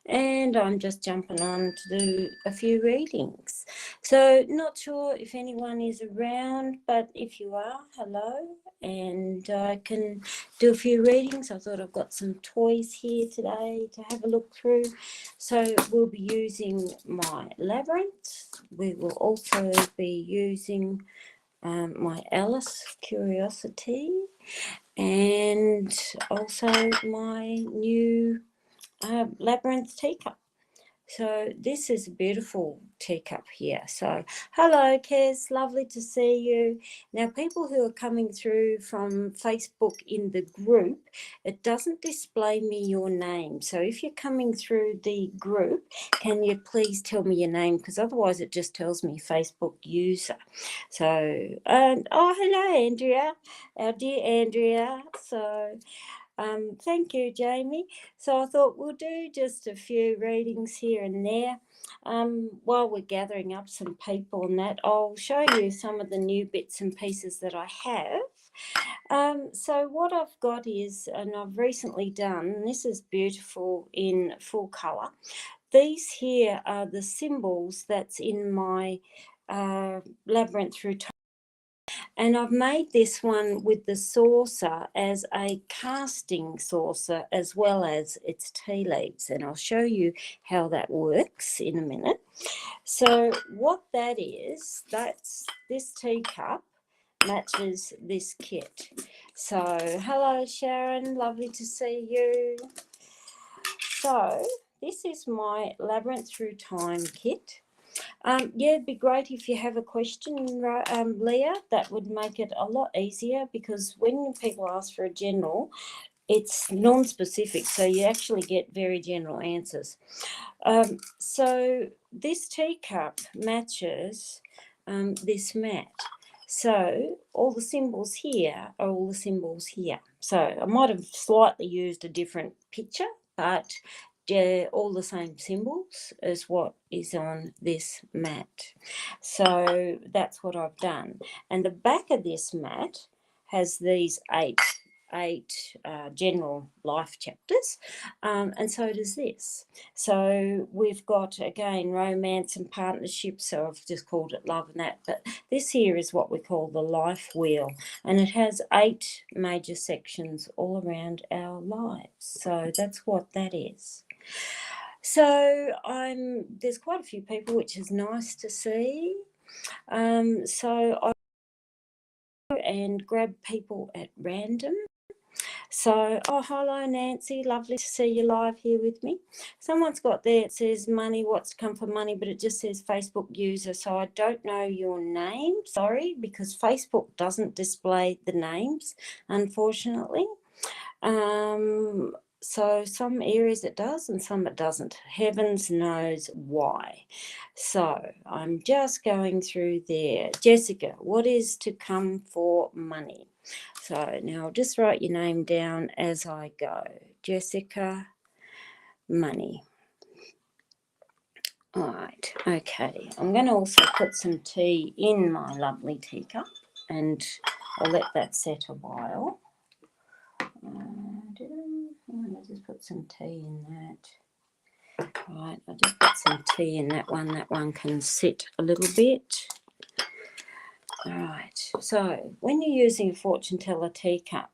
and I'm just jumping on to do a few readings. So not sure if anyone is around, but if you are, hello, and I can do a few readings. I thought I've got some toys here today to have a look through. So we'll be using my labyrinth. We will also be using my Alice Curiosity, and also my new labyrinth teacup. So this is a beautiful teacup here. So hello, Kez, lovely to see you. Now, people who are coming through from Facebook in the group, it doesn't display me your name. So if you're coming through the group, can you please tell me your name? Because otherwise it just tells me Facebook user. So, oh, hello, Andrea, our dear Andrea. So thank you, Jamie. So I thought we'll do just a few readings here and there. While we're gathering up some people and that, I'll show you some of the new bits and pieces that I have. So what I've got is, and I've recently done, and this is beautiful in full colour. These here are the symbols that's in my labyrinth through time. And I've made this one with the saucer as a casting saucer as well as its tea leaves. And I'll show you how that works in a minute. So what that is, that's this teacup matches this kit. So hello, Sharon, lovely to see you. So this is my Labyrinth Through Time kit. Yeah, it'd be great if you have a question, Leah. That would make it a lot easier, because when people ask for a general, it's non-specific, so you actually get very general answers. So this teacup matches this mat. So all the symbols here are all the symbols here. So I might have slightly used a different picture, but all the same symbols as what is on this mat. So that's what I've done. And the back of this mat has these eight general life chapters, and so does this. So we've got, again, romance and partnership, so I've just called it love and that, but this here is what we call the life wheel, and it has 8 major sections all around our lives. So that's what that is. So there's quite a few people, which is nice to see. So I go and grab people at random. So, oh, hello, Nancy. Lovely to see you live here with me. Someone's got there, it says money, what's to come for money, but it just says Facebook user. So I don't know your name, sorry, because Facebook doesn't display the names, unfortunately. So some areas it does and some it doesn't. Heavens knows why. So I'm just going through there. Jessica, what is to come for money? So now I'll just write your name down as I go. Jessica, money. All right, okay. I'm going to also put some tea in my lovely teacup, and I'll let that set a while. I'll just put some tea in that. Right, I'll just put some tea in that one. That one can sit a little bit. All right, so when you're using a fortune teller teacup,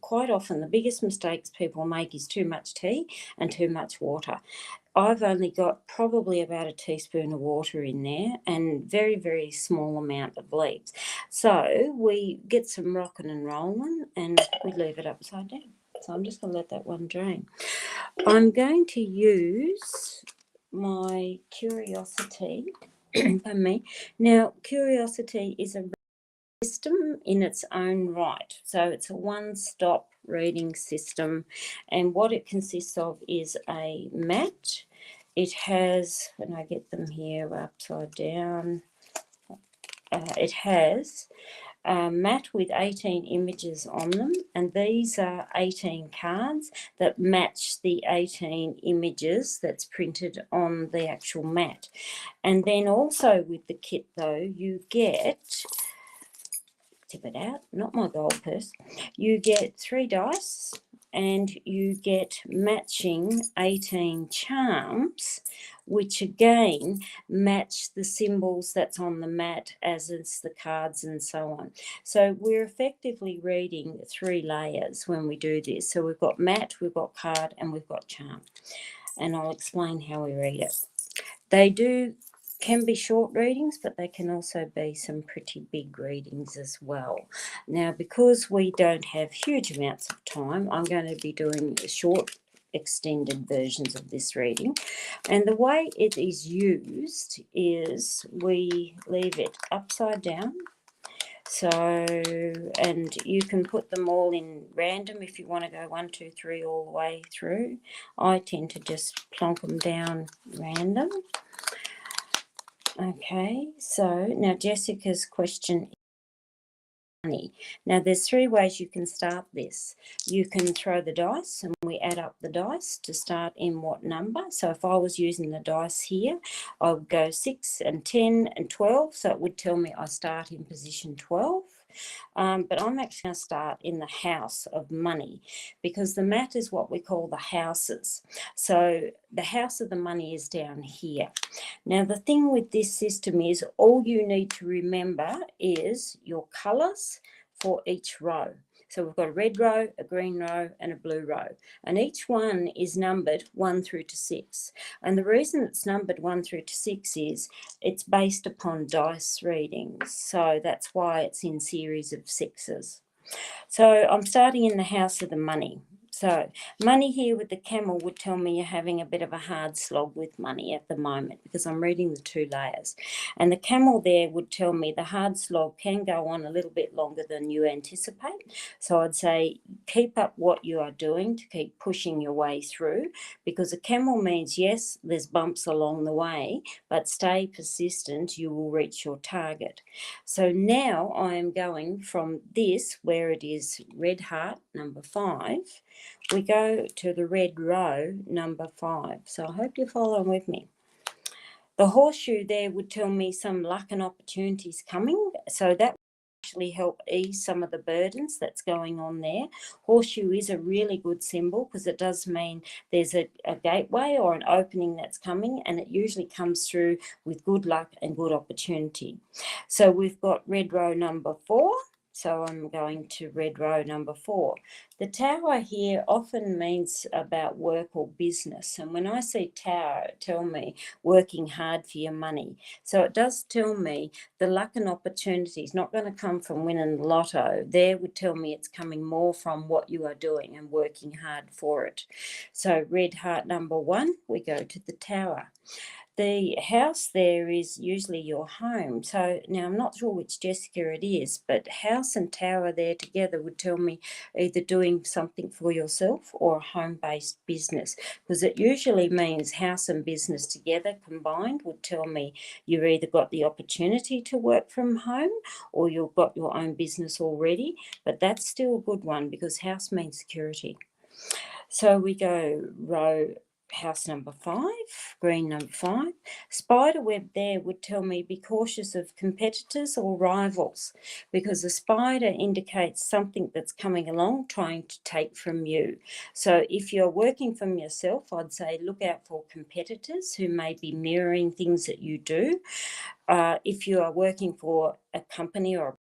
quite often the biggest mistakes people make is too much tea and too much water. I've only got probably about a teaspoon of water in there and very, very small amount of leaves. So we get some rocking and rolling and we leave it upside down. So I'm just going to let that one drain. I'm going to use my Curiosity. Pardon me. Now, Curiosity is a system in its own right. So it's a one-stop reading system, and what it consists of is a mat. It has, when I get them here upside down, it has a mat with 18 images on them, and these are 18 cards that match the 18 images that's printed on the actual mat. And then also with the kit though, you get, tip it out, not my gold purse, you get 3 dice, and you get matching 18 charms, which again match the symbols that's on the mat as it's the cards and so on. So we're effectively reading 3 layers when we do this. So we've got mat, we've got card, and we've got charm. And I'll explain how we read it. They can be short readings, but they can also be some pretty big readings as well. Now, because we don't have huge amounts of time, I'm going to be doing short extended versions of this reading, and the way it is used is we leave it upside down. So, and you can put them all in random if you want to go 1, 2, 3 all the way through. I tend to just plonk them down random. Okay, so now Jessica's question is money. Now there's 3 ways you can start this. You can throw the dice, and we add up the dice to start in what number. So if I was using the dice here, I would go 6 and 10 and 12, so it would tell me I start in position 12. But I'm actually going to start in the house of money, because the mat is what we call the houses. So the house of the money is down here. Now the thing with this system is all you need to remember is your colours for each row. So we've got a red row, a green row, and a blue row. And each one is numbered 1 through to 6. And the reason it's numbered 1 through to 6 is it's based upon dice readings. So that's why it's in series of 6s. So I'm starting in the house of the money. So money here with the camel would tell me you're having a bit of a hard slog with money at the moment, because I'm reading the 2 layers. And the camel there would tell me the hard slog can go on a little bit longer than you anticipate. So I'd say keep up what you are doing to keep pushing your way through, because a camel means, yes, there's bumps along the way, but stay persistent, you will reach your target. So now I am going from this, where it is red heart, number 5, we go to the red row, number 5. So I hope you're following with me. The horseshoe there would tell me some luck and opportunities coming. So that actually help ease some of the burdens that's going on there. Horseshoe is a really good symbol, because it does mean there's a gateway or an opening that's coming, and it usually comes through with good luck and good opportunity. So we've got red row number 4. So I'm going to red row number 4. The tower here often means about work or business. And when I see tower, it tells me working hard for your money. So it does tell me the luck and opportunity is not going to come from winning the lotto. There would tell me it's coming more from what you are doing and working hard for it. So red heart number 1, we go to the tower. The house there is usually your home. So now I'm not sure which Jessica it is, but house and tower there together would tell me either doing something for yourself or a home-based business, because it usually means house and business together combined would tell me you've either got the opportunity to work from home or you've got your own business already. But that's still a good one, because house means security. So we go row house number 5, green number 5. Spider web there would tell me be cautious of competitors or rivals, because a spider indicates something that's coming along trying to take from you. So if you're working from yourself, I'd say look out for competitors who may be mirroring things that you do. If you are working for a company or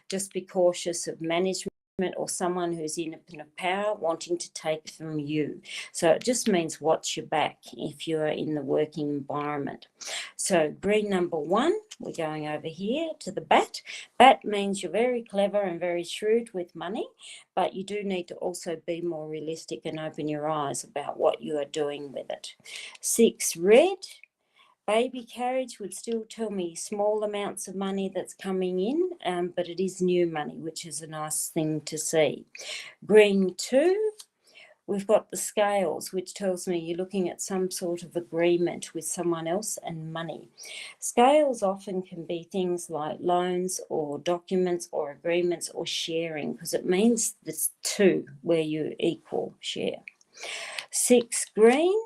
just be cautious of management or someone who's in a position of power wanting to take from you. So it just means watch your back if you're in the working environment. So green number 1, we're going over here to the bat. Bat means you're very clever and very shrewd with money, but you do need to also be more realistic and open your eyes about what you are doing with it. 6, red. Baby carriage would still tell me small amounts of money that's coming in, but it is new money, which is a nice thing to see. Green 2, we've got the scales, which tells me you're looking at some sort of agreement with someone else and money. Scales often can be things like loans or documents or agreements or sharing, because it means there's 2 where you equal share. 6, green.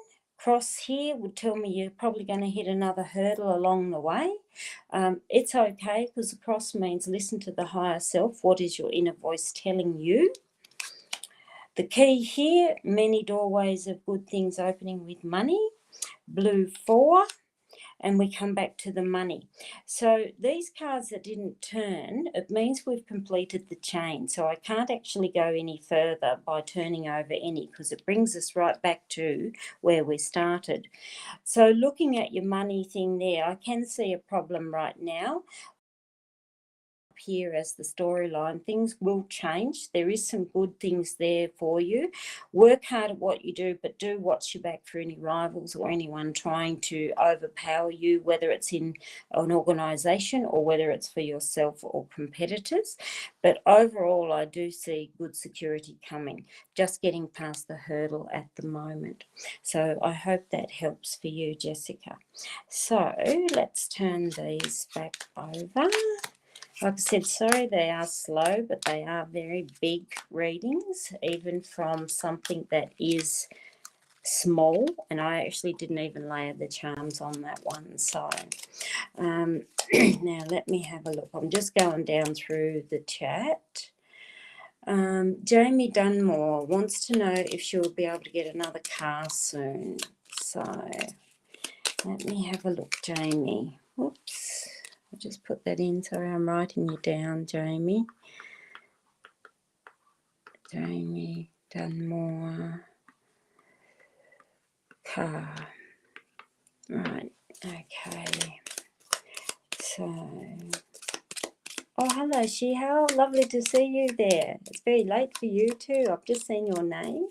Cross here would tell me you're probably going to hit another hurdle along the way. It's okay, because the cross means listen to the higher self. What is your inner voice telling you? The key here, many doorways of good things opening with money. Blue 4. And we come back to the money. So these cards that didn't turn, it means we've completed the chain. So I can't actually go any further by turning over any, because it brings us right back to where we started. So looking at your money thing there, I can see a problem right now. Here as the storyline, things will change. There is some good things there for you. Work hard at what you do, but do watch your back for any rivals or anyone trying to overpower you, whether it's in an organisation or whether it's for yourself or competitors. But overall, I do see good security coming, just getting past the hurdle at the moment. So I hope that helps for you, Jessica. So let's turn these back over. Like I said, sorry they are slow, but they are very big readings, even from something that is small. And I actually didn't even layer the charms on that one side. Now, let me have a look. I'm just going down through the chat. Jamie Dunmore wants to know if she'll be able to get another car soon. So let me have a look, Jamie. Whoops. I'll just put that in. Sorry, I'm writing you down, Jamie. Jamie Dunmore. Car. Right, okay. So, oh, hello, Shihal. Lovely to see you there. It's very late for you too. I've just seen your name.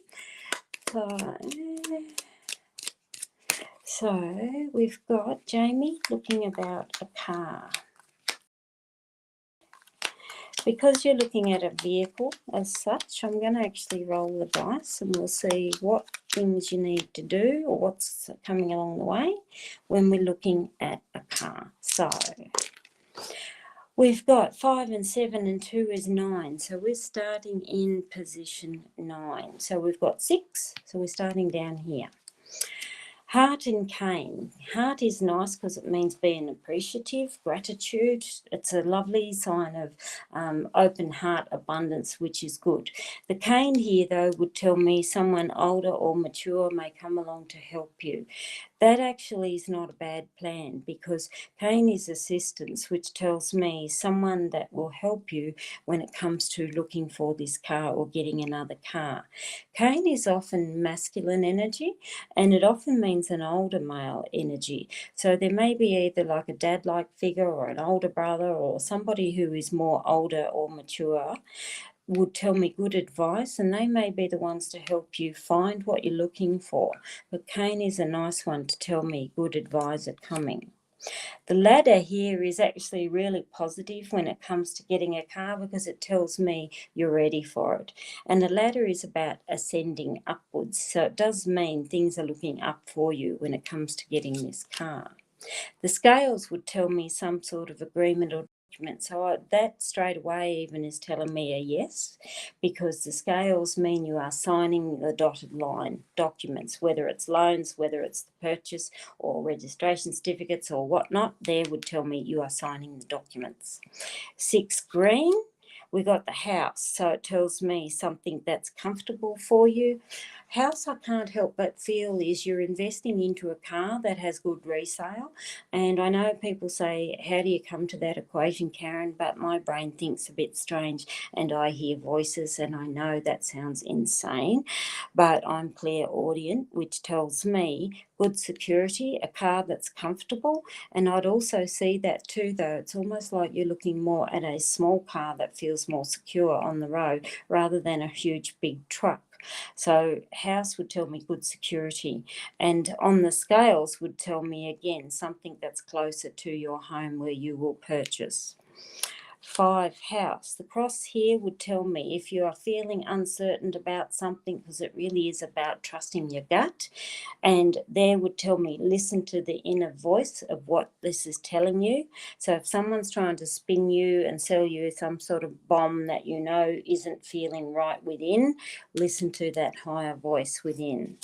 So we've got Jamie looking about a car. Because you're looking at a vehicle as such, I'm going to actually roll the dice and we'll see what things you need to do or what's coming along the way when we're looking at a car. So we've got 5 and 7 and 2 is 9. So we're starting in position 9. So we've got 6. So we're starting down here. Heart and cane. Heart is nice because it means being appreciative, gratitude. It's a lovely sign of open heart abundance, which is good. The cane here, though, would tell me someone older or mature may come along to help you. That actually is not a bad plan, because cane is assistance, which tells me someone that will help you when it comes to looking for this car or getting another car. Cane is often masculine energy, and it often means an older male energy. So there may be either like a dad-like figure or an older brother or somebody who is more older or mature would tell me good advice, and they may be the ones to help you find what you're looking for. But cane is a nice one to tell me good advisor coming. The ladder here is actually really positive when it comes to getting a car, because it tells me you're ready for it. And the ladder is about ascending upwards. So it does mean things are looking up for you when it comes to getting this car. The scales would tell me some sort of agreement or document. So that straight away even is telling me a yes, because the scales mean you are signing the dotted line documents, whether it's loans, whether it's the purchase or registration certificates or whatnot. There would tell me you are signing the documents. 6 green. We got the house, so it tells me something that's comfortable for you. House, I can't help but feel, is you're investing into a car that has good resale. And I know people say, how do you come to that equation, Karen? But my brain thinks a bit strange, and I hear voices, and I know that sounds insane, but I'm clairaudient, which tells me good security, a car that's comfortable. And I'd also see that too, though. It's almost like you're looking more at a small car that feels more secure on the road rather than a huge big truck. So house would tell me good security, and on the scales would tell me again something that's closer to your home where you will purchase. 5, house. The cross here would tell me if you are feeling uncertain about something, because it really is about trusting your gut. And there would tell me listen to the inner voice of what this is telling you. So if someone's trying to spin you and sell you some sort of bomb that you know isn't feeling right within, listen to that higher voice within.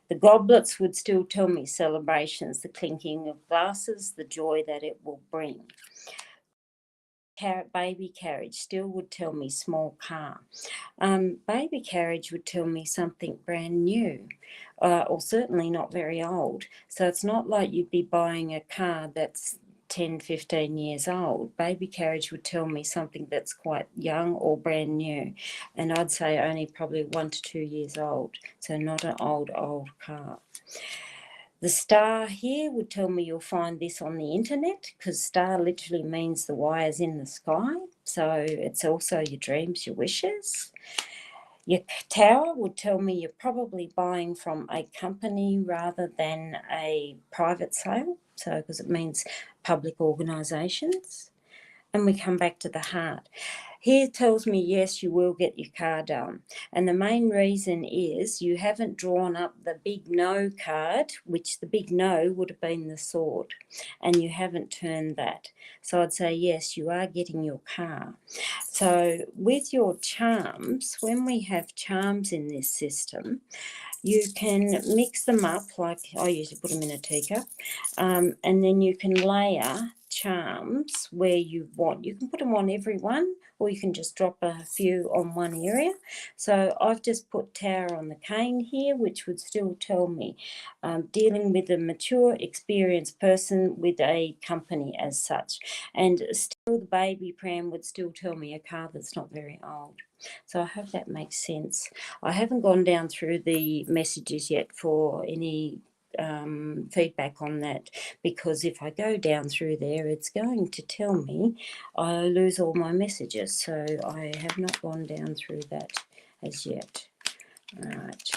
The goblets would still tell me celebrations, the clinking of glasses, the joy that it will bring. baby carriage still would tell me small car. Baby carriage would tell me something brand new, or certainly not very old. So it's not like you'd be buying a car that's 10, 15 years old. Baby carriage would tell me something that's quite young or brand new. And I'd say only probably 1 to 2 years old. So not an old car. The star here would tell me you'll find this on the internet, because star literally means the wires in the sky. So it's also your dreams, your wishes. Your tower would tell me you're probably buying from a company rather than a private sale. So because it means public organisations. And we come back to the heart. Here tells me, yes, you will get your car done. And the main reason is you haven't drawn up the big no card, which the big no would have been the sword, and you haven't turned that. So I'd say, yes, you are getting your car. So with your charms, when we have charms in this system, you can mix them up, like I usually put them in a teacup, and then you can layer charms where you want. You can put them on every one, or you can just drop a few on one area. So I've just put Tower on the cane here, which would still tell me dealing with a mature, experienced person with a company as such. And still the baby pram would still tell me a car that's not very old. So I hope that makes sense. I haven't gone down through the messages yet for any feedback on that, because if I go down through there, it's going to tell me I lose all my messages. So I have not gone down through that as yet. All right.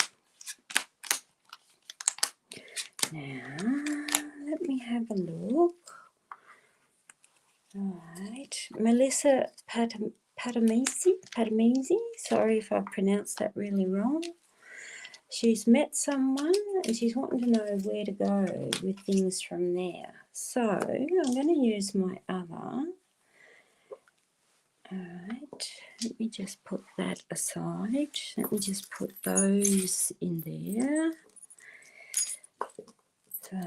Now, let me have a look. All right. Melissa Patamisi, sorry if I pronounced that really wrong. She's met someone and she's wanting to know where to go with things from there. So I'm going to use my other. All right, let me just put that aside. Let me just put those in there. So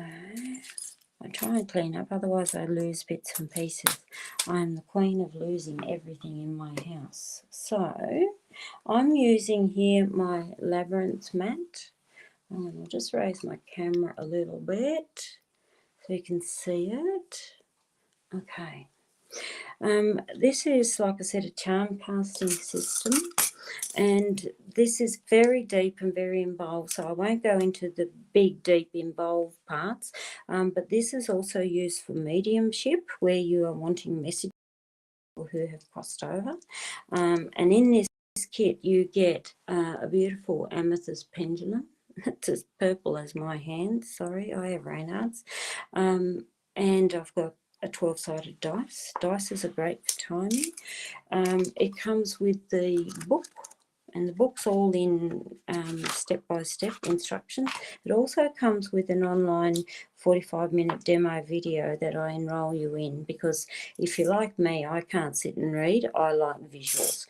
I try and clean up, otherwise I lose bits and pieces. I'm the queen of losing everything in my house. So I'm using here my labyrinth mat. And I'll just raise my camera a little bit so you can see it. Okay. This is, like I said, a charm casting system, and this is very deep and very involved, so I won't go into the big, deep, involved parts, but this is also used for mediumship, where you are wanting messages who have crossed over, and in this kit you get a beautiful amethyst pendulum. It's as purple as my hand. Sorry, I have Raynaud's. And I've got a 12-sided dice. Dice are great for timing. It comes with the book, and the book's all in step-by-step instructions. It also comes with an online 45-minute demo video that I enroll you in, because if you're like me, I can't sit and read. I like visuals.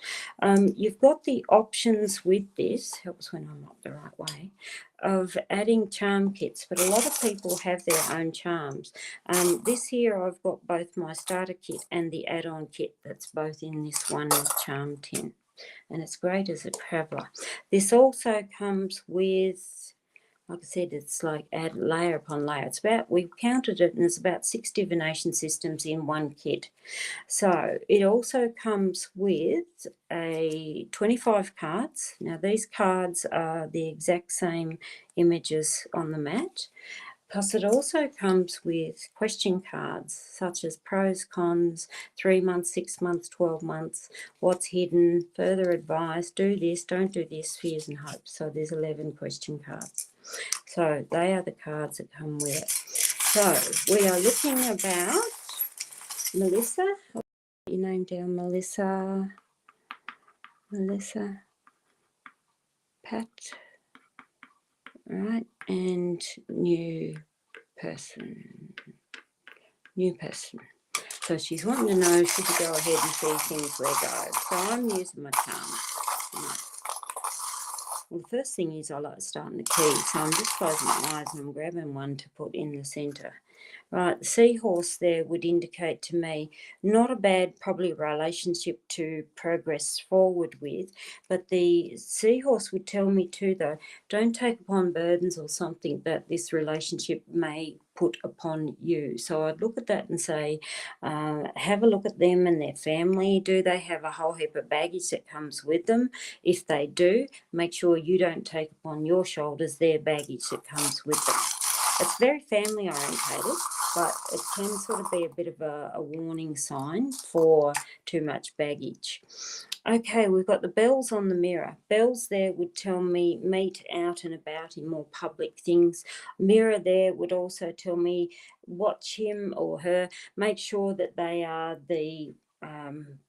You've got the options with this, helps when I'm not the right way, of adding charm kits, but a lot of people have their own charms. This here, I've got both my starter kit and the add-on kit that's both in this one charm tin, and it's great as a traveller. This also comes with, like I said, it's like add layer upon layer. It's about, we counted it, and there's about 6 divination systems in one kit. So it also comes with a 25 cards. Now these cards are the exact same images on the mat. Plus it also comes with question cards such as pros, cons, 3 months, 6 months, 12 months, what's hidden, further advice, do this, don't do this, fears and hopes. So there's 11 question cards. So they are the cards that come with it. So we are looking about, Melissa, I'll put your name down, Melissa, Pat, right, and new person. So she's wanting to know, should you go ahead and see things where go. So I'm using my charms. Right. Well, the first thing is I like starting the key. So I'm just closing my eyes and I'm grabbing one to put in the centre. Right, the seahorse there would indicate to me not a bad, probably relationship to progress forward with, but the seahorse would tell me too, though, don't take upon burdens or something that this relationship may put upon you. So I'd look at that and say, have a look at them and their family. Do they have a whole heap of baggage that comes with them? If they do, make sure you don't take upon your shoulders their baggage that comes with them. It's very family orientated, but it can sort of be a bit of a warning sign for too much baggage. Okay, we've got the bells on the mirror. Bells there would tell me meet out and about in more public things. Mirror there would also tell me watch him or her. Make sure that they are the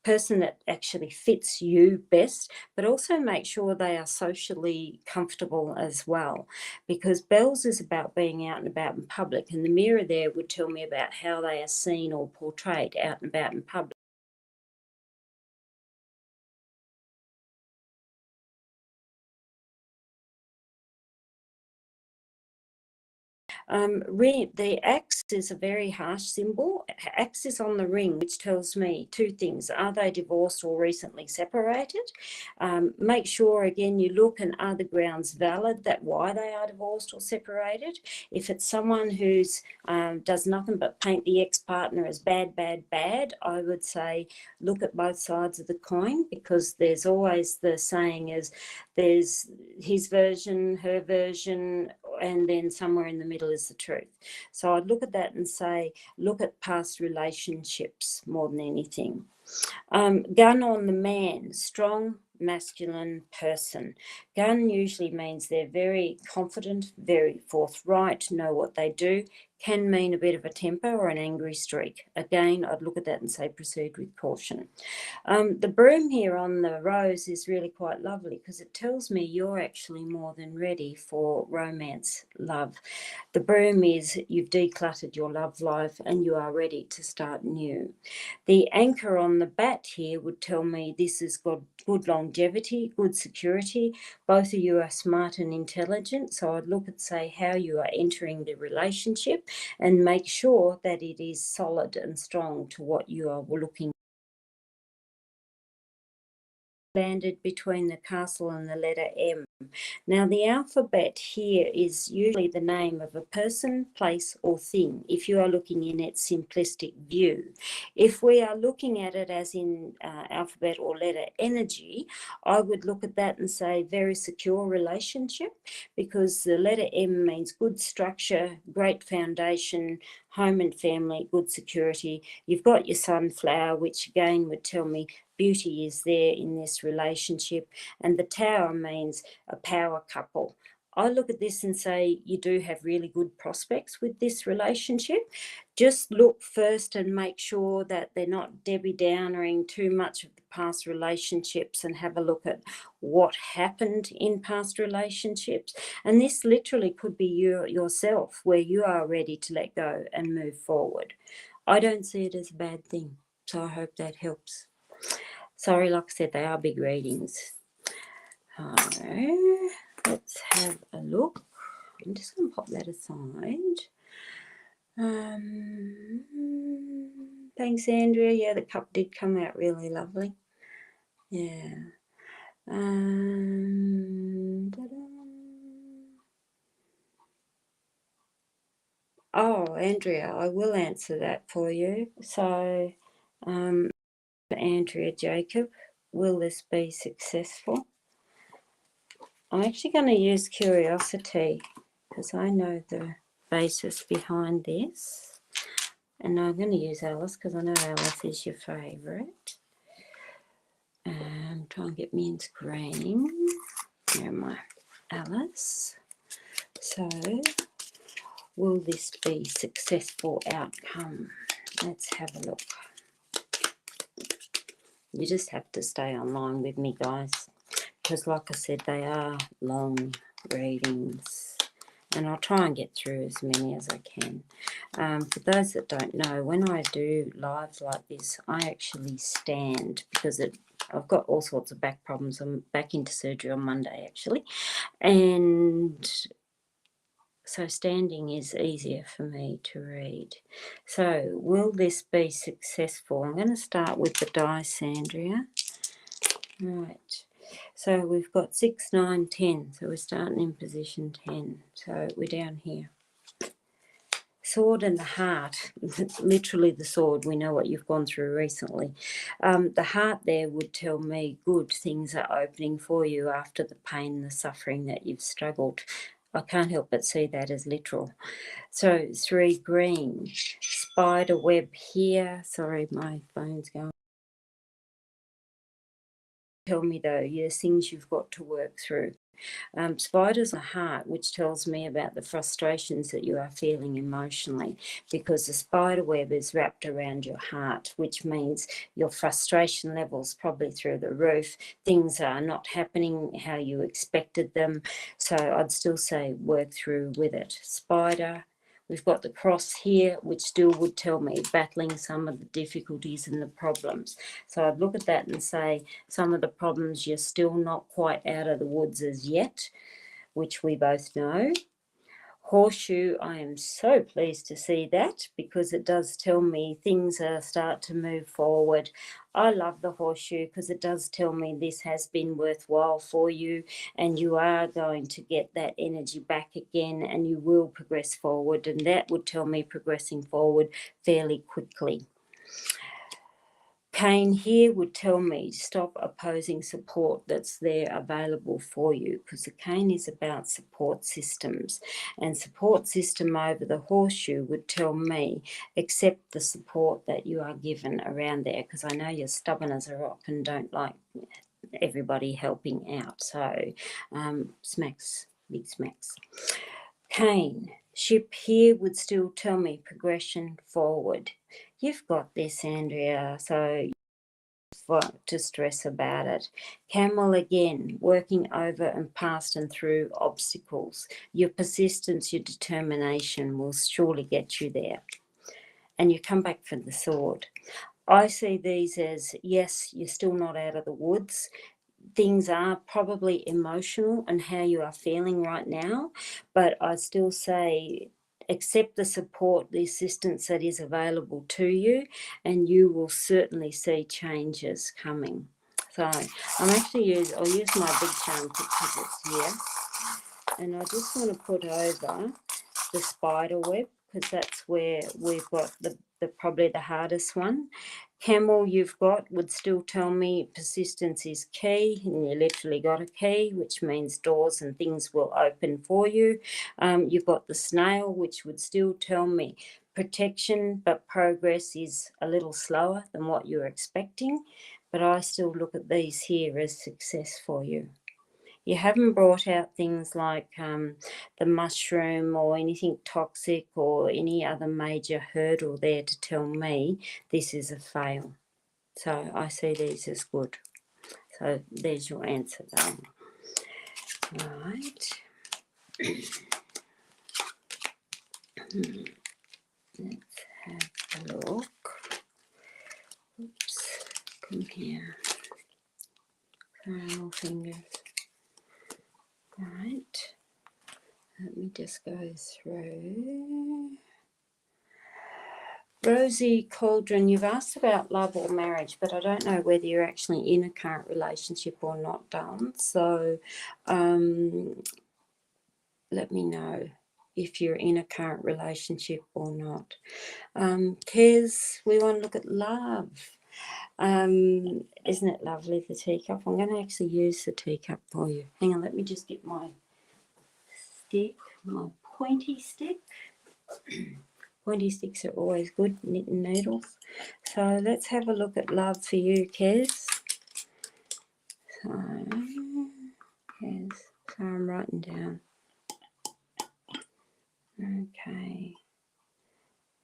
person that actually fits you best, but also make sure they are socially comfortable as well, because bells is about being out and about in public, and the mirror there would tell me about how they are seen or portrayed out and about in public. The axe is a very harsh symbol. Axe is on the ring, which tells me two things. Are they divorced or recently separated? Make sure, again, you look and are the grounds valid that why they are divorced or separated. If it's someone who's does nothing but paint the ex-partner as bad, bad, bad, I would say look at both sides of the coin, because there's always the saying is there's his version, her version, and then somewhere in the middle is the truth. So I'd look at that and say, look at past relationships more than anything. Gun on the man, strong, masculine person. Gun usually means they're very confident, very forthright, know what they do. Can mean a bit of a temper or an angry streak. Again, I'd look at that and say proceed with caution. The broom here on the rose is really quite lovely, because it tells me you're actually more than ready for romance, love. The broom is you've decluttered your love life and you are ready to start new. The anchor on the bat here would tell me this has got good longevity, good security. Both of you are smart and intelligent, so I'd look and say how you are entering the relationship and make sure that it is solid and strong to what you are looking. Landed between the castle and the letter M. Now, the alphabet here is usually the name of a person, place, or thing, if you are looking in its simplistic view. If we are looking at it as in alphabet or letter energy, I would look at that and say very secure relationship, because the letter M means good structure, great foundation, home and family, good security. You've got your sunflower, which again would tell me beauty is there in this relationship, and the tower means a power couple. I look at this and say you do have really good prospects with this relationship. Just look first and make sure that they're not Debbie Downering too much of the past relationships, and have a look at what happened in past relationships. And this literally could be yourself, where you are ready to let go and move forward. I don't see it as a bad thing, so I hope that helps. Sorry, like I said, they are big readings. Let's have a look. I'm just going to pop that aside. Thanks, Andrea. Yeah, the cup did come out really lovely. Yeah. Oh, Andrea, I will answer that for you. So, Andrea Jacob, will this be successful? I'm actually going to use curiosity, because I know the basis behind this. And I'm going to use Alice, because I know Alice is your favourite. Try and get me into green. There am I, Alice. So, will this be successful outcome? Let's have a look. You just have to stay online with me, guys, because like I said, they are long readings, and I'll try and get through as many as I can. For those that don't know, when I do lives like this, I actually stand, because I've got all sorts of back problems. I'm back into surgery on Monday, actually, and So standing is easier for me to read. So will this be successful? I'm going to start with the dice, Andrea. Right. So we've got 6, 9, 10. So we're starting in position 10. So we're down here. Sword and the heart, literally the sword. We know what you've gone through recently. The heart there would tell me good things are opening for you after the pain and the suffering that you've struggled. I can't help but see that as literal. So 3 green, spider web here. Sorry, my phone's going. Tell me though, there's things you've got to work through. Spiders on the heart, which tells me about the frustrations that you are feeling emotionally, because the spider web is wrapped around your heart, which means your frustration levels probably through the roof. Things are not happening how you expected them. So I'd still say work through with it. Spider. We've got the cross here, which still would tell me battling some of the difficulties and the problems. So I'd look at that and say some of the problems you're still not quite out of the woods as yet, which we both know. Horseshoe, I am so pleased to see that, because it does tell me things are start to move forward. I love the horseshoe because it does tell me this has been worthwhile for you, and you are going to get that energy back again, and you will progress forward, and that would tell me progressing forward fairly quickly. Cane here would tell me stop opposing support that's there available for you, because the cane is about support systems, and support system over the horseshoe would tell me accept the support that you are given around there, because I know you're stubborn as a rock and don't like everybody helping out. So smacks, big smacks. Cane, ship here would still tell me progression forward. You've got this, Andrea, so to stress about it. Camel again, working over and past and through obstacles. Your persistence, your determination will surely get you there. And you come back for the sword. I see these as, yes, you're still not out of the woods. Things are probably emotional and how you are feeling right now, but I still say accept the support, the assistance that is available to you, and you will certainly see changes coming. So I'll use my big charm pictures here, and I just want to put over the spider web, because that's where we've got the probably the hardest one. Camel you've got would still tell me persistence is key, and you literally got a key, which means doors and things will open for you. You've got the snail, which would still tell me protection, but progress is a little slower than what you're expecting. But I still look at these here as success for you. You haven't brought out things like the mushroom or anything toxic or any other major hurdle there to tell me this is a fail. So I see these as good. So there's your answer then. Right. Let's have a look. Oops. Come here. More fingers. Right. Let me just go through. Rosie Cauldron, you've asked about love or marriage, but I don't know whether you're actually in a current relationship or not, darling. So let me know if you're in a current relationship or not. Kez, we want to look at love. Isn't it lovely, the teacup? I'm going to actually use the teacup for you. Hang on, let me just get my stick, my pointy stick. Pointy sticks are always good, knitting needles. So let's have a look at love for you, Kez. So I'm writing down. Okay.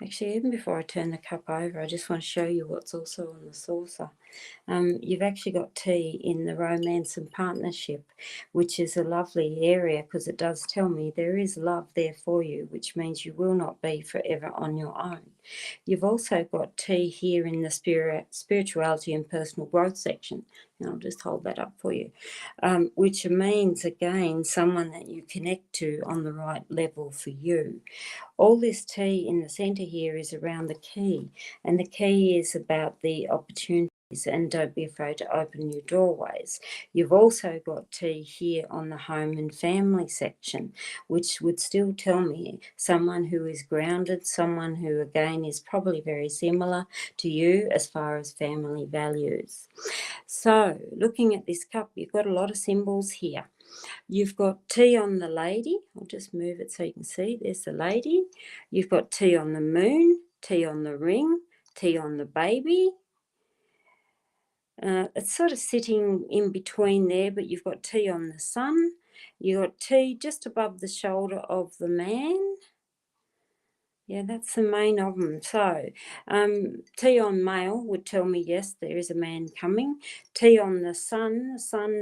Actually, even before I turn the cup over, I just want to show you what's also on the saucer. You've actually got tea in the romance and partnership, which is a lovely area because it does tell me there is love there for you, which means you will not be forever on your own. You've also got tea here in the spirituality and personal growth section. I'll just hold that up for you, which means, again, someone that you connect to on the right level for you. All this T in the centre here is around the key, and the key is about the opportunities, and don't be afraid to open new doorways. You've also got T here on the home and family section, which would still tell me someone who is grounded, someone who, again, is probably very similar to you as far as family values. So looking at this cup, you've got a lot of symbols here. You've got T on the lady. I'll just move it so you can see. There's the lady. You've got T on the moon, T on the ring, T on the baby. It's sort of sitting in between there, but you've got T on the sun. You've got T just above the shoulder of the man. Yeah, that's the main of them. So, T on male would tell me, yes, there is a man coming. T on the sun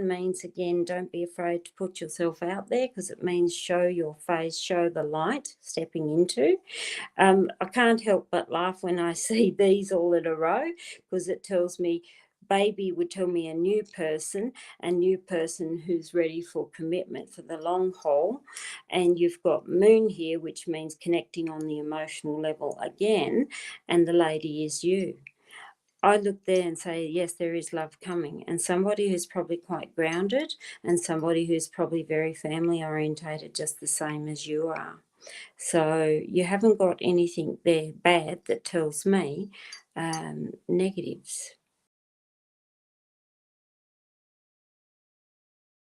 means, again, don't be afraid to put yourself out there, because it means show your face, show the light stepping into. I can't help but laugh when I see these all in a row, because it tells me, baby would tell me a new person who's ready for commitment for the long haul. And you've got moon here, which means connecting on the emotional level again, and the lady is you. I look there and say, yes, there is love coming, and somebody who's probably quite grounded, and somebody who's probably very family orientated, just the same as you are. So you haven't got anything there bad that tells me negatives.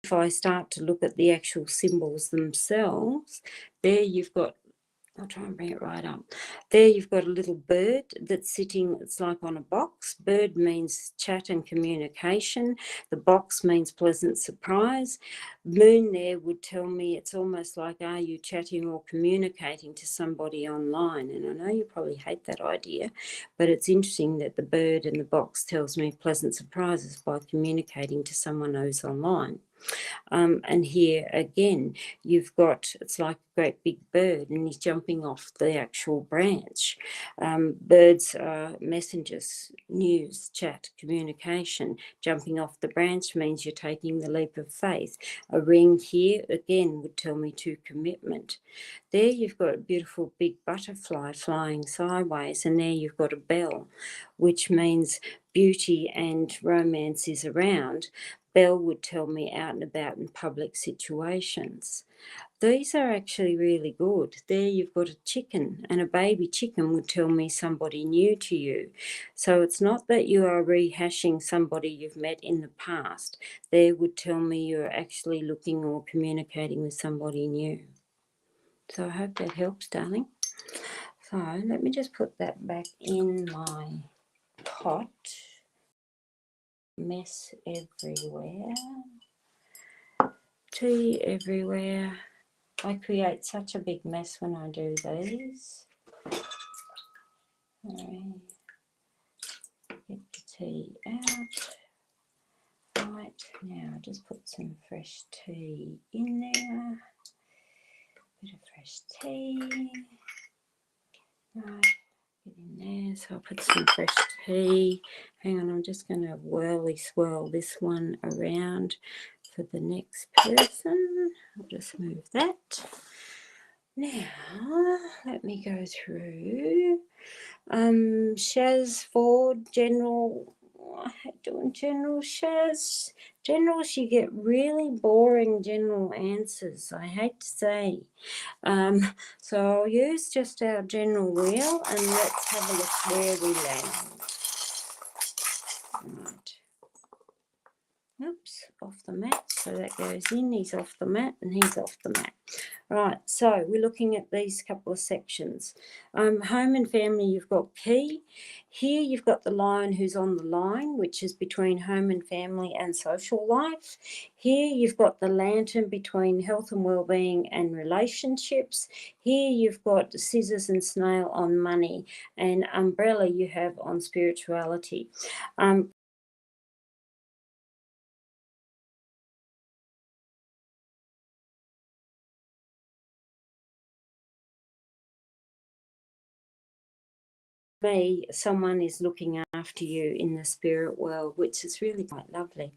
If I start to look at the actual symbols themselves, there you've got, I'll try and bring it right up. There you've got a little bird that's sitting, it's like on a box. Bird means chat and communication. The box means pleasant surprise. Moon there would tell me it's almost like, are you chatting or communicating to somebody online? And I know you probably hate that idea, but it's interesting that the bird in the box tells me pleasant surprises by communicating to someone who's online. And here again, you've got, it's like a great big bird, and he's jumping off the actual branch. Birds are messengers, news, chat, communication. Jumping off the branch means you're taking the leap of faith. A ring here, again, would tell me to commitment. There you've got a beautiful big butterfly flying sideways, and there you've got a bell, which means beauty and romance is around. Bell would tell me out and about in public situations. These are actually really good. There you've got a chicken, and a baby chicken would tell me somebody new to you. So it's not that you are rehashing somebody you've met in the past. There would tell me you're actually looking or communicating with somebody new. So I hope that helps, darling. So let me just put that back in my pot. Mess everywhere. Tea everywhere. I create such a big mess when I do these. Right. Get the tea out. Right, now just put some fresh tea in there. Bit of fresh tea. Right, get in there. So I'll put some fresh tea. Hang on, I'm just going to whirly swirl this one around for the next person. I'll just move that. Now, let me go through. Shaz Ford, general. I hate doing general, Shaz. Generals, you get really boring general answers, I hate to say. So I'll use just our general wheel, and let's have a look where we land. Right. Oops, off the mat. So that goes in, he's off the mat, and he's off the mat. Right, so we're looking at these couple of sections. Home and family, you've got key. Here you've got the lion who's on the line, which is between home and family and social life. Here you've got the lantern between health and well-being and relationships. Here you've got scissors and snail on money, and umbrella you have on spirituality. me, someone is looking after you in the spirit world, which is really quite lovely.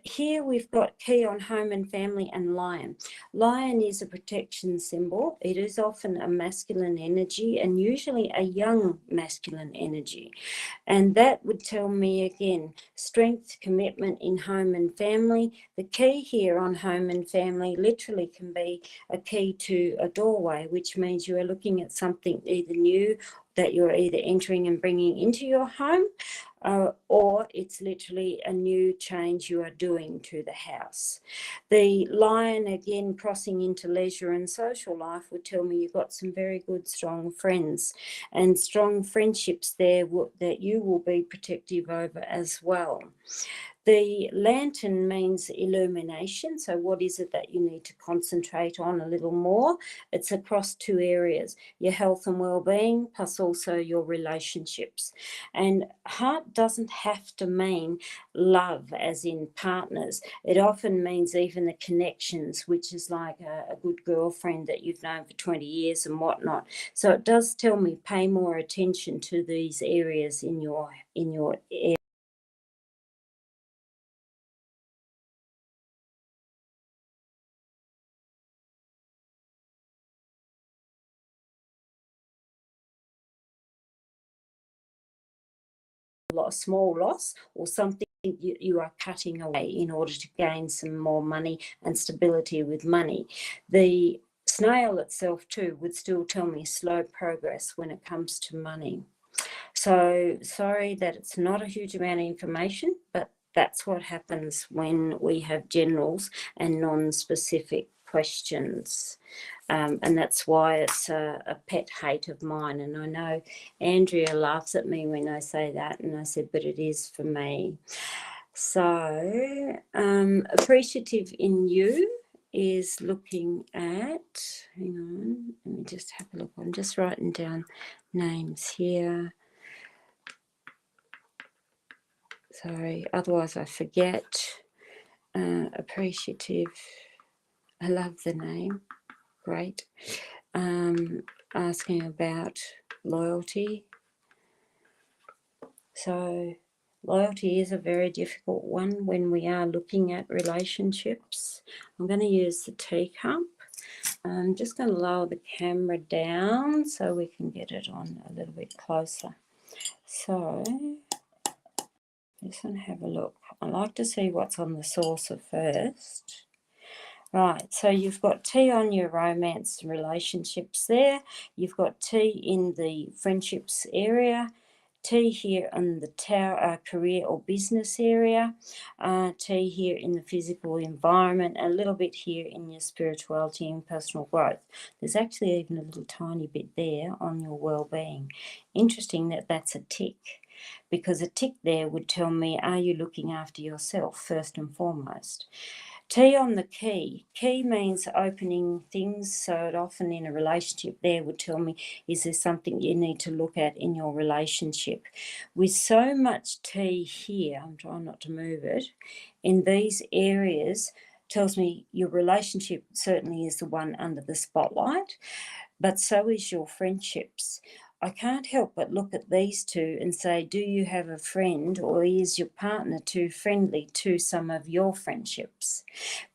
Here we've got key on home and family and lion. Lion is a protection symbol. It is often a masculine energy and usually a young masculine energy. And that would tell me again, strength, commitment in home and family. The key here on home and family literally can be a key to a doorway, which means you are looking at something either new that you're either entering and bringing into your home, or it's literally a new change you are doing to the house. The lion, again, crossing into leisure and social life would tell me you've got some very good, strong friends and strong friendships there that you will be protective over as well. The lantern means illumination. So what is it that you need to concentrate on a little more? It's across two areas, your health and well-being, plus also your relationships. And heart doesn't have to mean love as in partners. It often means even the connections, which is like a good girlfriend that you've known for 20 years and whatnot. So it does tell me pay more attention to these areas in your area. A small loss or something you are cutting away in order to gain some more money and stability with money. The snail itself too would still tell me slow progress when it comes to money. So sorry that it's not a huge amount of information, but that's what happens when we have generals and non-specific questions. And that's why it's a pet hate of mine. And I know Andrea laughs at me when I say that, and I said, but it is for me. So appreciative in you is looking at, hang on, let me just have a look. I'm just writing down names here. Sorry, otherwise I forget. Appreciative, I love the name, great. Asking about loyalty. So loyalty is a very difficult one when we are looking at relationships. I'm going to use the teacup. I'm just going to lower the camera down so we can get it on a little bit closer. So just going to have a look. I like to see what's on the saucer first. Right, so you've got T on your romance and relationships there. You've got T in the friendships area. T here on the tower, career or business area. T here in the physical environment. A little bit here in your spirituality and personal growth. There's actually even a little tiny bit there on your well-being. Interesting that that's a tick, because a tick there would tell me, are you looking after yourself first and foremost? T on the key. Key means opening things, so it often in a relationship there would tell me, is there something you need to look at in your relationship? With so much T here, I'm trying not to move it, in these areas, tells me your relationship certainly is the one under the spotlight, but so is your friendships. I can't help but look at these two and say, do you have a friend, or is your partner too friendly to some of your friendships?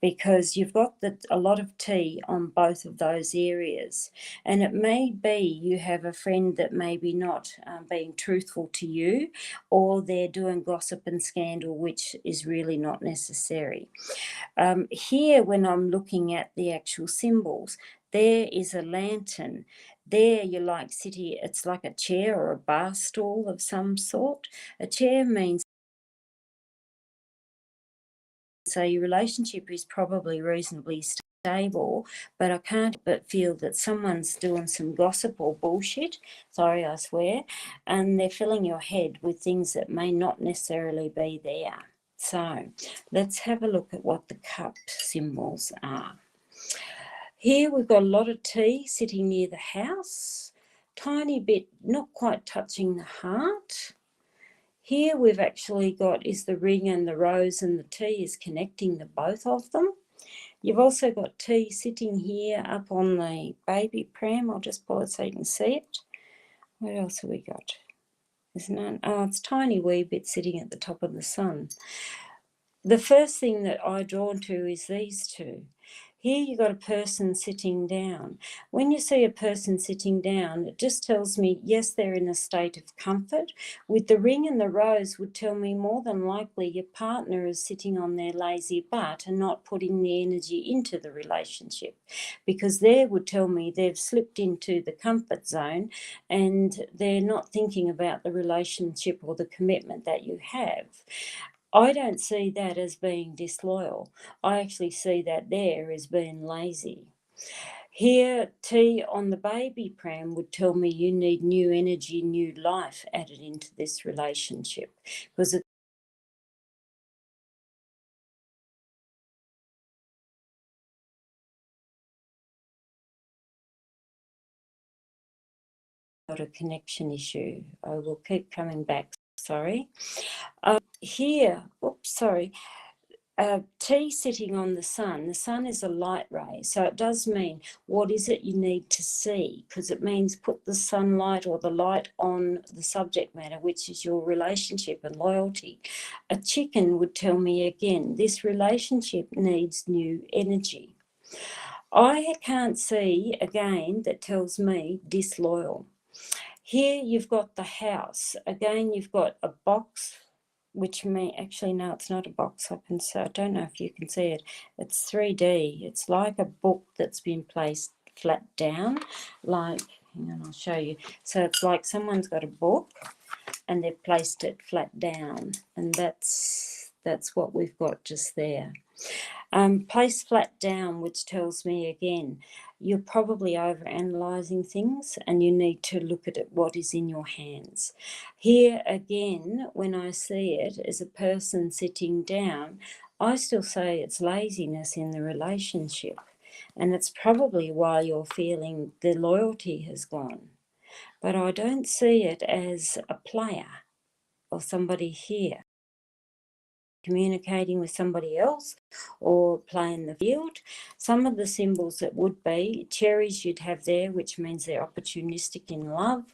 Because you've got a lot of T on both of those areas. And it may be you have a friend that may be not being truthful to you, or they're doing gossip and scandal, which is really not necessary. Here, when I'm looking at the actual symbols, there is a lantern. There you're like sitting, it's like a chair or a bar stool of some sort. A chair means, so your relationship is probably reasonably stable, but I can't but feel that someone's doing some gossip or bullshit, sorry I swear, and they're filling your head with things that may not necessarily be there. So let's have a look at what the cup symbols are. Here we've got a lot of T sitting near the house, tiny bit not quite touching the heart. Here we've actually got is the ring and the rose, and the T is connecting the both of them. You've also got T sitting here up on the baby pram. I'll just pull it so you can see it. What else have we got? There's none. Oh, it's tiny wee bit sitting at the top of the sun. The first thing that I drawn to is these two. Here you've got a person sitting down. When you see a person sitting down, it just tells me, yes, they're in a state of comfort. With the ring and the rose would tell me more than likely your partner is sitting on their lazy butt and not putting the energy into the relationship, because there would tell me they've slipped into the comfort zone and they're not thinking about the relationship or the commitment that you have. I don't see that as being disloyal. I actually see that there as being lazy. Here, T on the baby pram would tell me you need new energy, new life added into this relationship, because it's got a connection issue. I will keep coming back. Sorry. Here, oops, sorry. T sitting on the sun is a light ray, so it does mean what is it you need to see, because it means put the sunlight or the light on the subject matter, which is your relationship and loyalty. A chicken would tell me again, this relationship needs new energy. I can't see again that tells me disloyal. Here you've got the house. Again, you've got a box, which may actually, no, it's not a box. I don't know if you can see it. It's 3D. It's like a book that's been placed flat down. Like, hang on, I'll show you. So it's like someone's got a book and they've placed it flat down, and that's what we've got just there. Place flat down, which tells me again, you're probably over-analysing things and you need to look at it, what is in your hands. Here again, when I see it as a person sitting down, I still say it's laziness in the relationship, and it's probably why you're feeling the loyalty has gone. But I don't see it as a player or somebody here communicating with somebody else or playing the field. Some of the symbols that would be cherries you'd have there, which means they're opportunistic in love.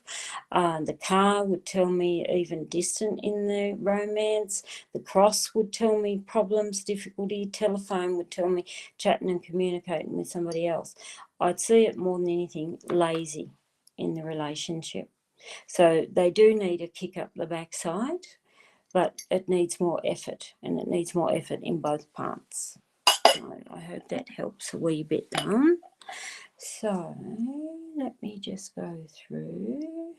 The car would tell me even distant in the romance. The cross would tell me problems, difficulty. Telephone would tell me chatting and communicating with somebody else. I'd see it more than anything lazy in the relationship. So they do need a kick up the backside, but it needs more effort, and it needs more effort in both parts. So I hope that helps a wee bit down. So let me just go through.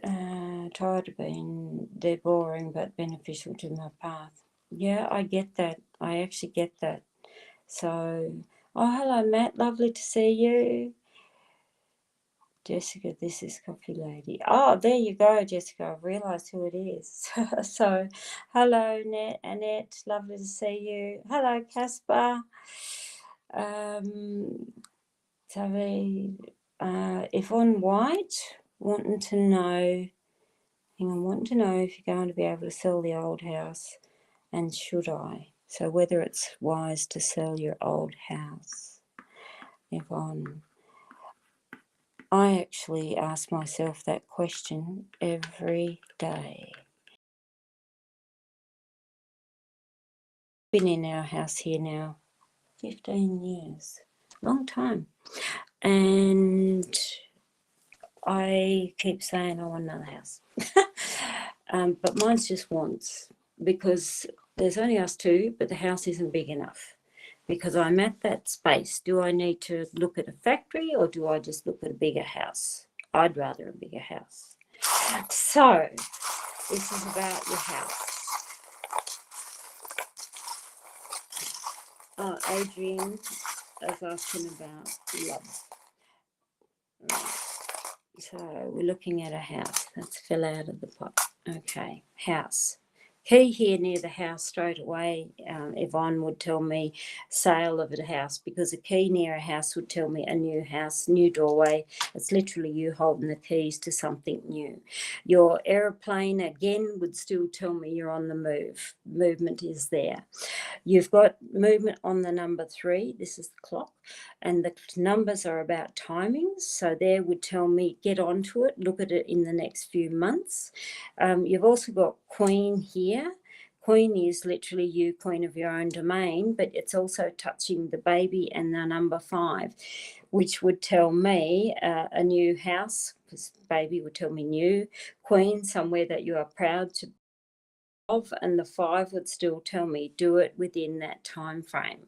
Tired of being, they're boring but beneficial to my path. Yeah, I get that. I actually get that. So, oh, hello, Matt. Lovely to see you. Jessica, this is Coffee Lady. Oh, there you go, Jessica. I've realised who it is. So, hello, Annette. Lovely to see you. Hello, Caspar. Yvonne White, wanting to know if you're going to be able to sell the old house, and should I? So, whether it's wise to sell your old house, Yvonne. I actually ask myself that question every day. Been in our house here now 15 years, long time. And I keep saying I want another house. But mine's just wants, because there's only us two, but the house isn't big enough. Because I'm at that space. Do I need to look at a factory, or do I just look at a bigger house? I'd rather a bigger house. So, this is about your house. Adrian is asking about love. Right. So, we're looking at a house. Let's fill out of the pot. Okay, house. Key here near the house straight away, Yvonne would tell me sale of a house, because a key near a house would tell me a new house, new doorway. It's literally you holding the keys to something new. Your aeroplane again would still tell me you're on the move. Movement is there. You've got movement on the number 3. This is the clock. and the numbers are about timings. So there would tell me get onto it, look at it in the next few months. You've also got Queen here. Queen is literally you, queen of your own domain, but it's also touching the baby and the number 5, which would tell me a new house, because baby would tell me new. Queen, somewhere that you are proud to of, and the 5 would still tell me do it within that time frame.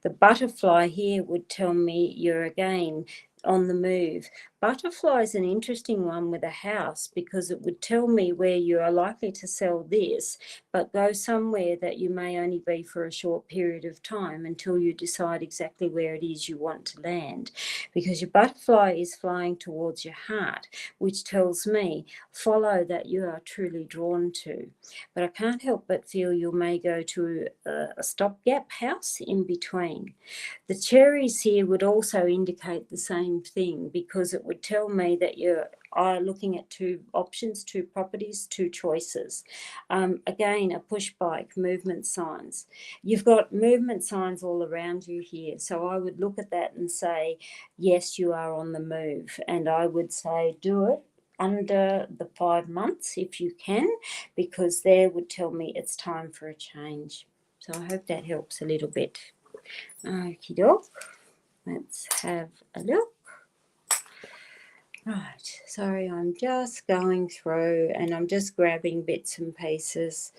The butterfly here would tell me you're again on the move. Butterfly is an interesting one with a house, because it would tell me where you are likely to sell this, but go somewhere that you may only be for a short period of time until you decide exactly where it is you want to land, because your butterfly is flying towards your heart, which tells me follow that you are truly drawn to. But I can't help but feel you may go to a stopgap house in between. The cherries here would also indicate the same thing, because it would tell me that you are looking at 2 options, 2 properties, 2 choices. Again, a push bike, movement signs. You've got movement signs all around you here. So I would look at that and say, yes, you are on the move. And I would say, do it under the 5 months if you can, because there would tell me it's time for a change. So I hope that helps a little bit. Okie doke. Let's have a look. Right, sorry, I'm just going through and I'm just grabbing bits and pieces.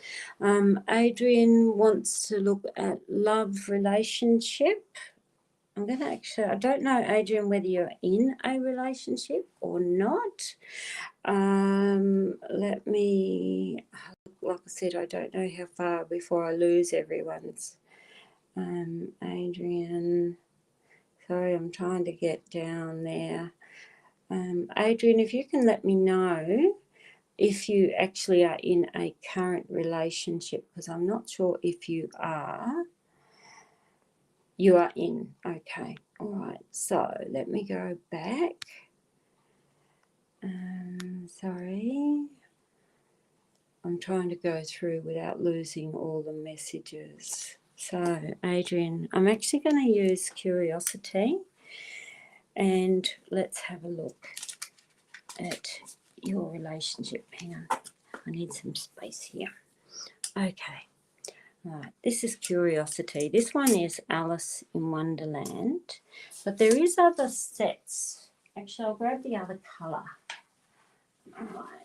Adrian wants to look at love relationship. I'm going to actually, I don't know, Adrian, whether you're in a relationship or not. Let me, like I said, I don't know how far before I lose everyone's. Adrian, sorry, I'm trying to get down there. Adrian, if you can let me know if you actually are in a current relationship, because I'm not sure if you are. You are in. Okay. All right. So let me go back. Sorry. I'm trying to go through without losing all the messages. So, Adrian, I'm actually going to use curiosity, and let's have a look at your relationship. Hang on. I need some space here. Okay. Right, this is curiosity. This one is Alice in Wonderland, but there is other sets. Actually, I'll grab the other colour. All right.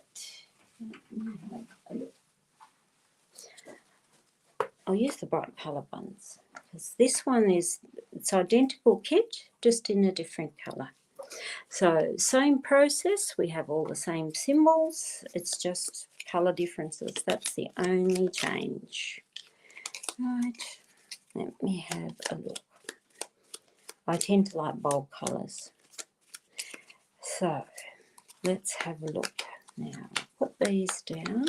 I'll use the bright colour ones, because this one is, it's identical kit, just in a different colour. So same process, we have all the same symbols, it's just colour differences. That's the only change. Right, let me have a look. I tend to like bold colours. So let's have a look. Now, put these down.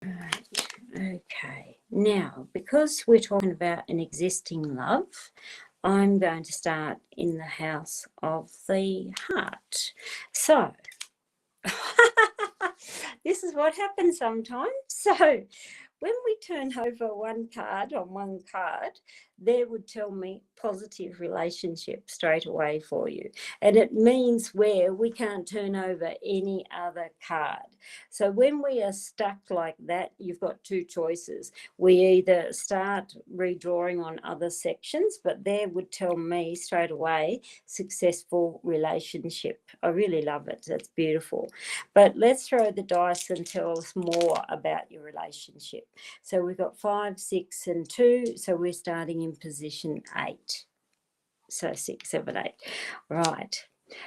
Right, okay. Now, because we're talking about an existing love, I'm going to start in the house of the heart. So, this is what happens sometimes. So, when we turn over one card on one card, there would tell me positive relationship straight away for you. And it means where we can't turn over any other card. So when we are stuck like that, you've got 2 choices. We either start redrawing on other sections, but there would tell me straight away, successful relationship. I really love it. That's beautiful. But let's throw the dice and tell us more about your relationship. So we've got 5, 6, and 2. So we're starting in position 8. So 6, 7, 8. Right.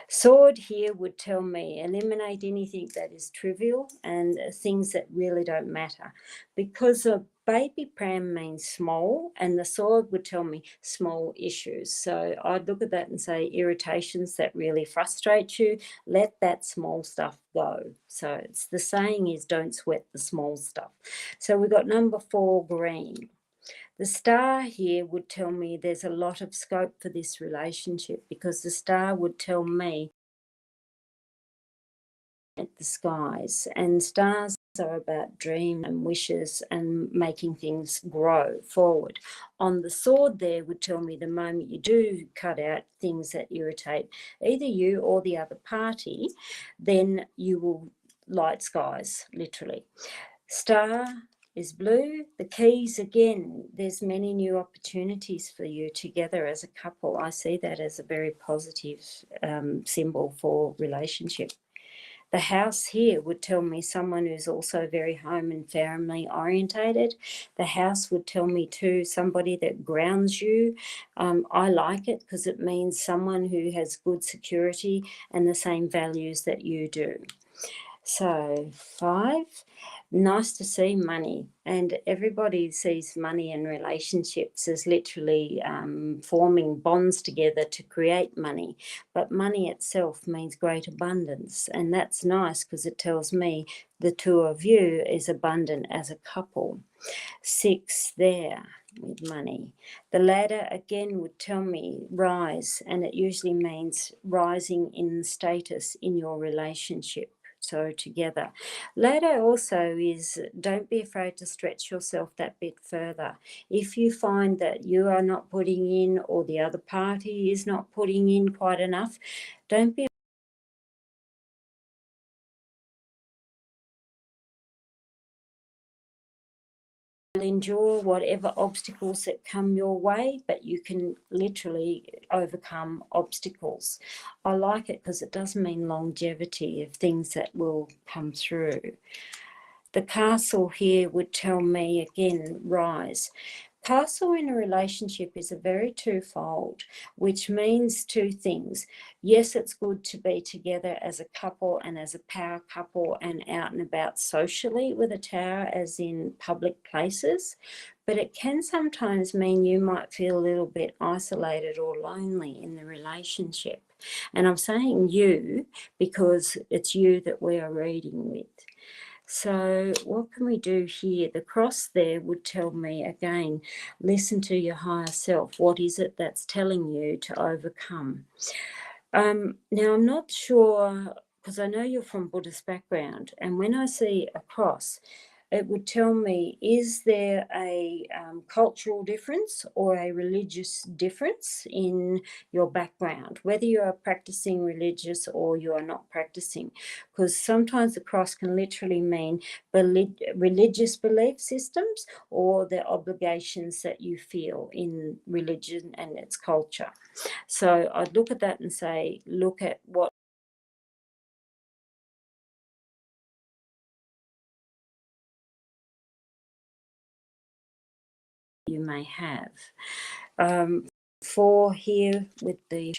Sword here would tell me eliminate anything that is trivial and things that really don't matter, because a baby pram means small, and the sword would tell me small issues. So I'd look at that and say irritations that really frustrate you, let that small stuff go. So it's the saying is don't sweat the small stuff. So we've got number 4, green. The star here would tell me there's a lot of scope for this relationship, because the star would tell me at the skies, and stars are about dreams and wishes and making things grow forward. On the sword there would tell me the moment you do cut out things that irritate either you or the other party, then you will light skies, literally. Star is blue. The keys, again, there's many new opportunities for you together as a couple. I see that as a very positive symbol for relationship. The house here would tell me someone who's also very home and family orientated. The house would tell me too somebody that grounds you. I like it because it means someone who has good security and the same values that you do. So 5, nice to see money, and everybody sees money and relationships as literally forming bonds together to create money, but money itself means great abundance, and that's nice because it tells me the two of you is abundant as a couple. 6 there with money. The ladder again would tell me rise, and it usually means rising in status in your relationship. So together. Ladder also is don't be afraid to stretch yourself that bit further. If you find that you are not putting in or the other party is not putting in quite enough, don't be endure whatever obstacles that come your way, but you can literally overcome obstacles. I like it because it does mean longevity of things that will come through. The castle here would tell me again, rise. Castle in a relationship is a very twofold, which means two things. Yes, it's good to be together as a couple and as a power couple and out and about socially with a tower, as in public places, but it can sometimes mean you might feel a little bit isolated or lonely in the relationship. And I'm saying you because it's you that we are reading with. So what can we do here? The cross there would tell me again, listen to your higher self. What is it that's telling you to overcome? Now, I'm not sure, because I know you're from Buddhist background, and when I see a cross, it would tell me, is there a cultural difference or a religious difference in your background, whether you are practicing religious or you are not practicing? Because sometimes the cross can literally mean religious belief systems or the obligations that you feel in religion and its culture. So I'd look at that and say, look at what you may have. 4 here with the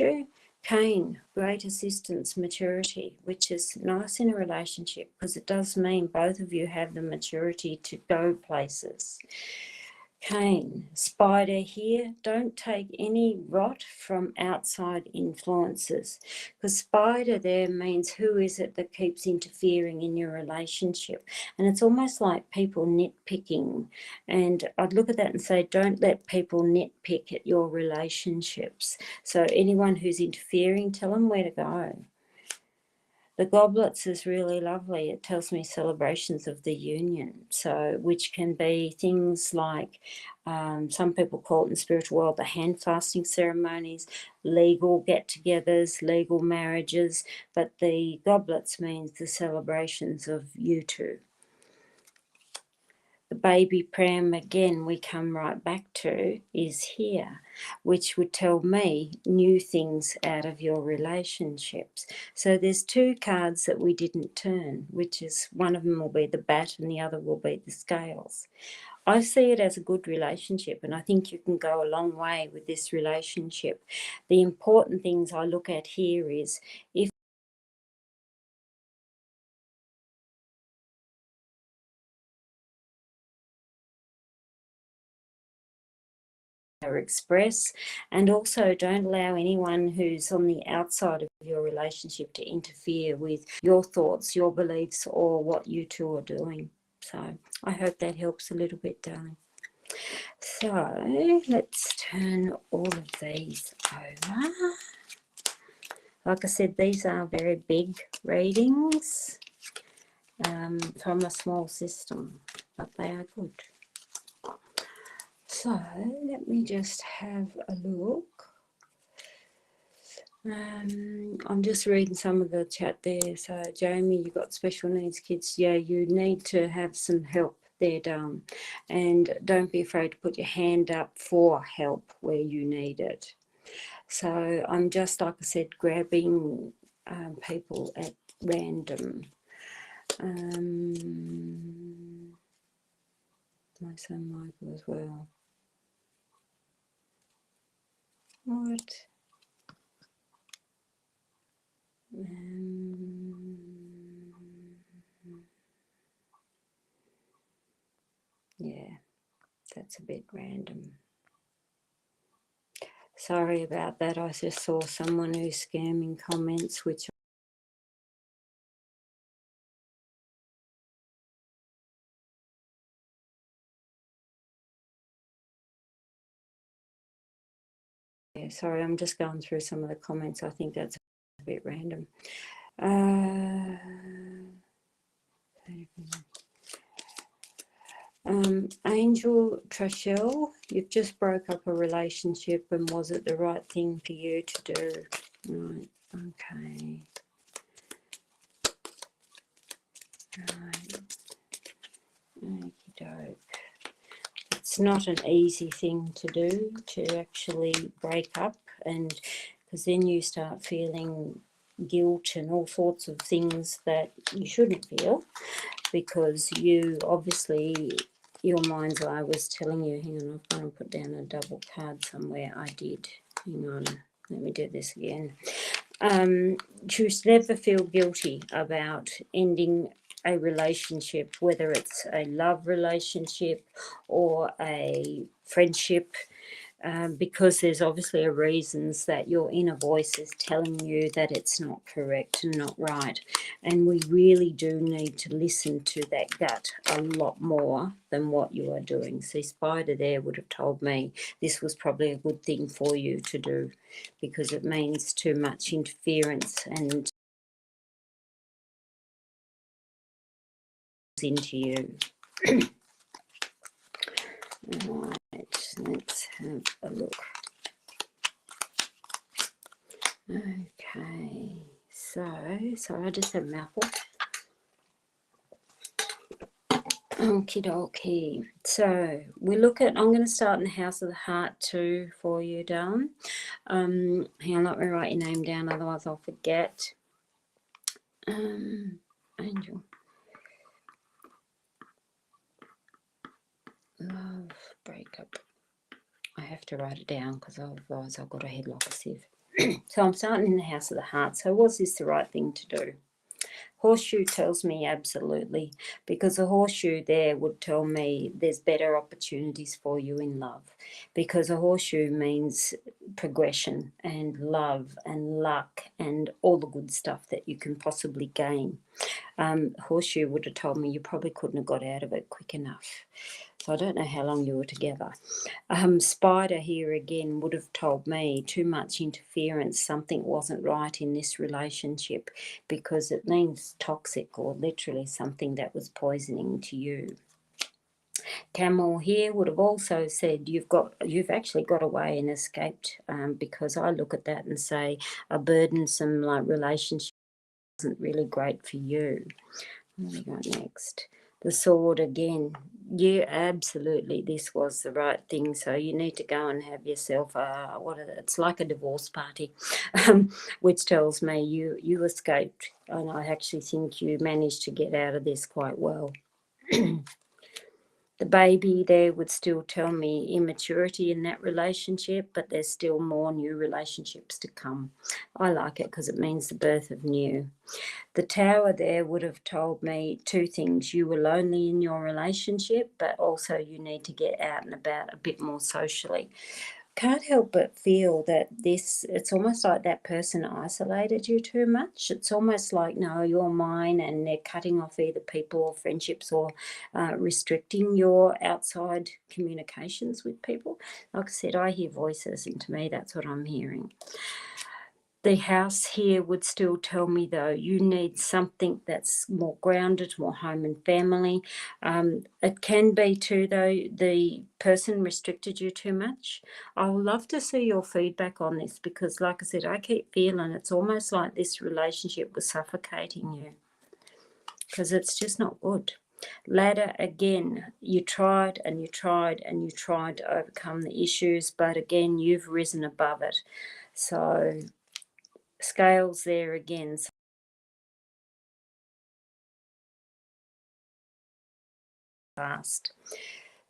cane, great assistance, maturity, which is nice in a relationship because it does mean both of you have the maturity to go places. Cane, spider here, don't take any rot from outside influences, because spider there means who is it that keeps interfering in your relationship, and it's almost like people nitpicking, and I'd look at that and say don't let people nitpick at your relationships. So anyone who's interfering, tell them where to go. The goblets is really lovely. It tells me celebrations of the union, so which can be things like some people call it in the spiritual world the hand fasting ceremonies, legal get-togethers, legal marriages, but the goblets means the celebrations of you two. The baby pram, again, we come right back to, is here, which would tell me new things out of your relationships. So there's 2 cards that we didn't turn, which is one of them will be the bat and the other will be the scales. I see it as a good relationship, and I think you can go a long way with this relationship. The important things I look at here is if express, and also don't allow anyone who's on the outside of your relationship to interfere with your thoughts, your beliefs, or what you two are doing. So I hope that helps a little bit, darling. So let's turn all of these over. Like I said, these are very big readings, from a small system, but they are good. So let me just have a look. I'm just reading some of the chat there. So Jamie, you got special needs kids. Yeah, you need to have some help there, darling. And don't be afraid to put your hand up for help where you need it. So I'm just, like I said, grabbing people at random. My son Michael as well. What? Yeah, that's a bit random. Sorry about that. I just saw someone who's scamming comments, which yeah, sorry, I'm just going through some of the comments. I think that's a bit random. Angel Trashell, you've just broke up a relationship, and was it the right thing for you to do? Right, okay. Right. Okey-doke. It's not an easy thing to do, to actually break up, and because then you start feeling guilt and all sorts of things that you shouldn't feel, because you obviously, your mind's eye was telling you, hang on, I've got to put down a double card somewhere. I did. Hang on, let me do this again. You should never feel guilty about ending a relationship, whether it's a love relationship or a friendship, because there's obviously a reasons that your inner voice is telling you that it's not correct and not right. And we really do need to listen to that gut a lot more than what you are doing. See, Spider there would have told me this was probably a good thing for you to do, because it means too much interference and into you. Right, let's have a look. Okay, so I just have a mouthful. Okie dokie. So we look at, I'm going to start in the House of the Heart too for you, darling. Hang on, let me write your name down, otherwise I'll forget. Angel. Love breakup. I have to write it down because otherwise I've got a head like a sieve. So I'm starting in the House of the Heart. So was this the right thing to do? Horseshoe tells me absolutely, because the horseshoe there would tell me there's better opportunities for you in love, because a horseshoe means progression and love and luck and all the good stuff that you can possibly gain. Horseshoe would have told me you probably couldn't have got out of it quick enough. So I don't know how long you were together. Spider here again would have told me too much interference, something wasn't right in this relationship, because it means toxic or literally something that was poisoning to you. Camel here would have also said you've actually got away and escaped, because I look at that and say a burdensome relationship isn't really great for you. What do we got next? The Sword again. Yeah, absolutely. This was the right thing. So you need to go and have yourself it's like a divorce party, which tells me you escaped, and I actually think you managed to get out of this quite well. The baby there would still tell me immaturity in that relationship, but there's still more new relationships to come. I like it because it means the birth of new. The Tower there would have told me two things. You were lonely in your relationship, but also you need to get out and about a bit more socially. Can't help but feel that it's almost like that person isolated you too much. It's almost like, no, you're mine, and they're cutting off either people or friendships, or restricting your outside communications with people. Like I said, I hear voices, and to me, that's what I'm hearing. The house here would still tell me, though, you need something that's more grounded, more home and family. It can be too, though, the person restricted you too much. I would love to see your feedback on this because, like I said, I keep feeling it's almost like this relationship was suffocating you because it's just not good. Ladder, again, you tried and you tried and you tried to overcome the issues, but again, you've risen above it. So scales there again. Fast.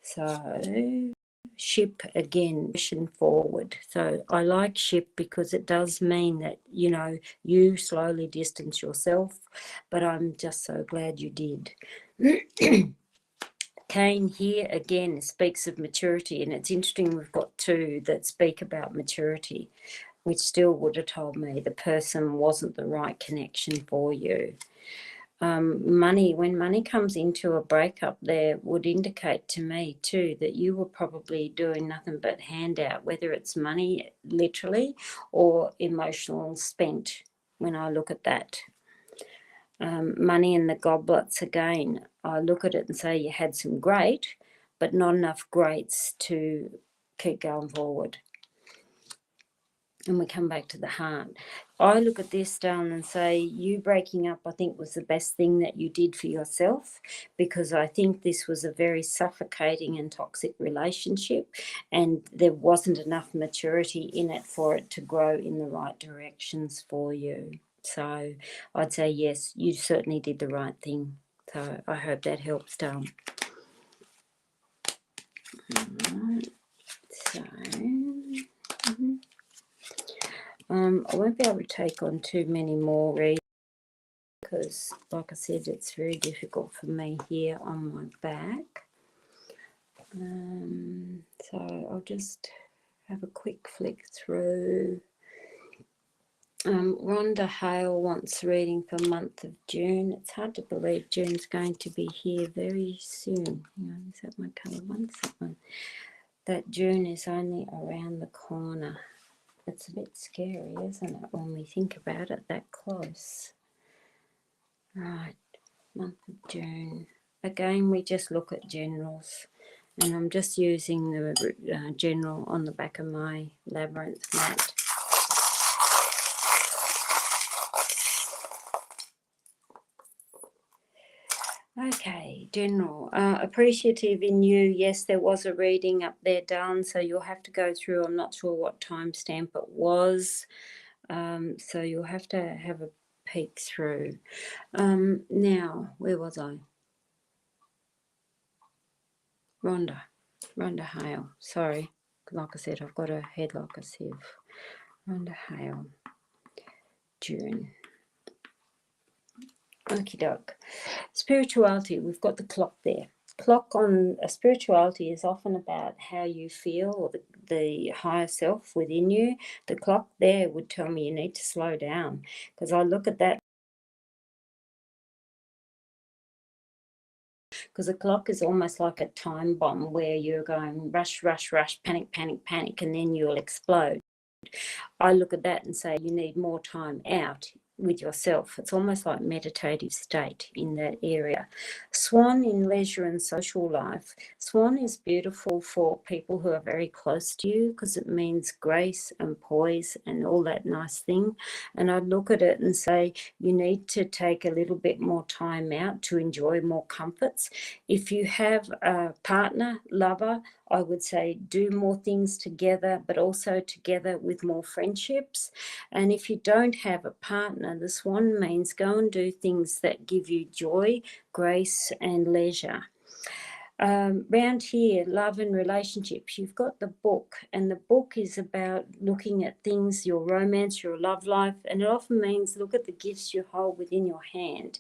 So ship again, pushing forward. So I like ship because it does mean that, you know, you slowly distance yourself, but I'm just so glad you did. Cain here again speaks of maturity, and it's interesting we've got two that speak about maturity, which still would have told me the person wasn't the right connection for you. Money, when money comes into a breakup there, would indicate to me too that you were probably doing nothing but handout, whether it's money literally or emotional spent when I look at that. Money in the goblets again, I look at it and say you had some great, but not enough greats to keep going forward. And we come back to the heart. I look at this, darling, and say you breaking up, I think, was the best thing that you did for yourself, because I think this was a very suffocating and toxic relationship, and there wasn't enough maturity in it for it to grow in the right directions for you. So I'd say, yes, you certainly did the right thing. So I hope that helps, darling. All right. So... I won't be able to take on too many more readings because, like I said, it's very difficult for me here on my back. So I'll just have a quick flick through. Rhonda Hale wants reading for month of June. It's hard to believe June's going to be here very soon. Is that my colour one? That one. That June is only around the corner. It's a bit scary, isn't it, when we think about it that close? Right, month of June. Again, we just look at generals, and I'm just using the general on the back of my labyrinth mat. Okay, general. Appreciative in you. Yes, there was a reading up there done, so you'll have to go through. I'm not sure what timestamp it was, so you'll have to have a peek through. Now, where was I? Rhonda Hale. Sorry, like I said, I've got a head like a sieve. Rhonda Hale, June. Okie doke. Spirituality, we've got the clock there. Clock on a spirituality is often about how you feel, or the higher self within you. The clock there would tell me you need to slow down, because I look at that, because a clock is almost like a time bomb where you're going rush, rush, rush, panic, panic, panic, and then you'll explode. I look at that and say you need more time out with yourself. It's almost like meditative state in that area. Swan in leisure and social life. Swan is beautiful for people who are very close to you because it means grace and poise and all that nice thing. And I look at it and say you need to take a little bit more time out to enjoy more comforts. If you have a partner, lover, I would say do more things together, but also together with more friendships. And if you don't have a partner, the swan means go and do things that give you joy, grace, and leisure. Round here, love and relationships, you've got the book, and the book is about looking at things, your romance, your love life, and it often means look at the gifts you hold within your hand.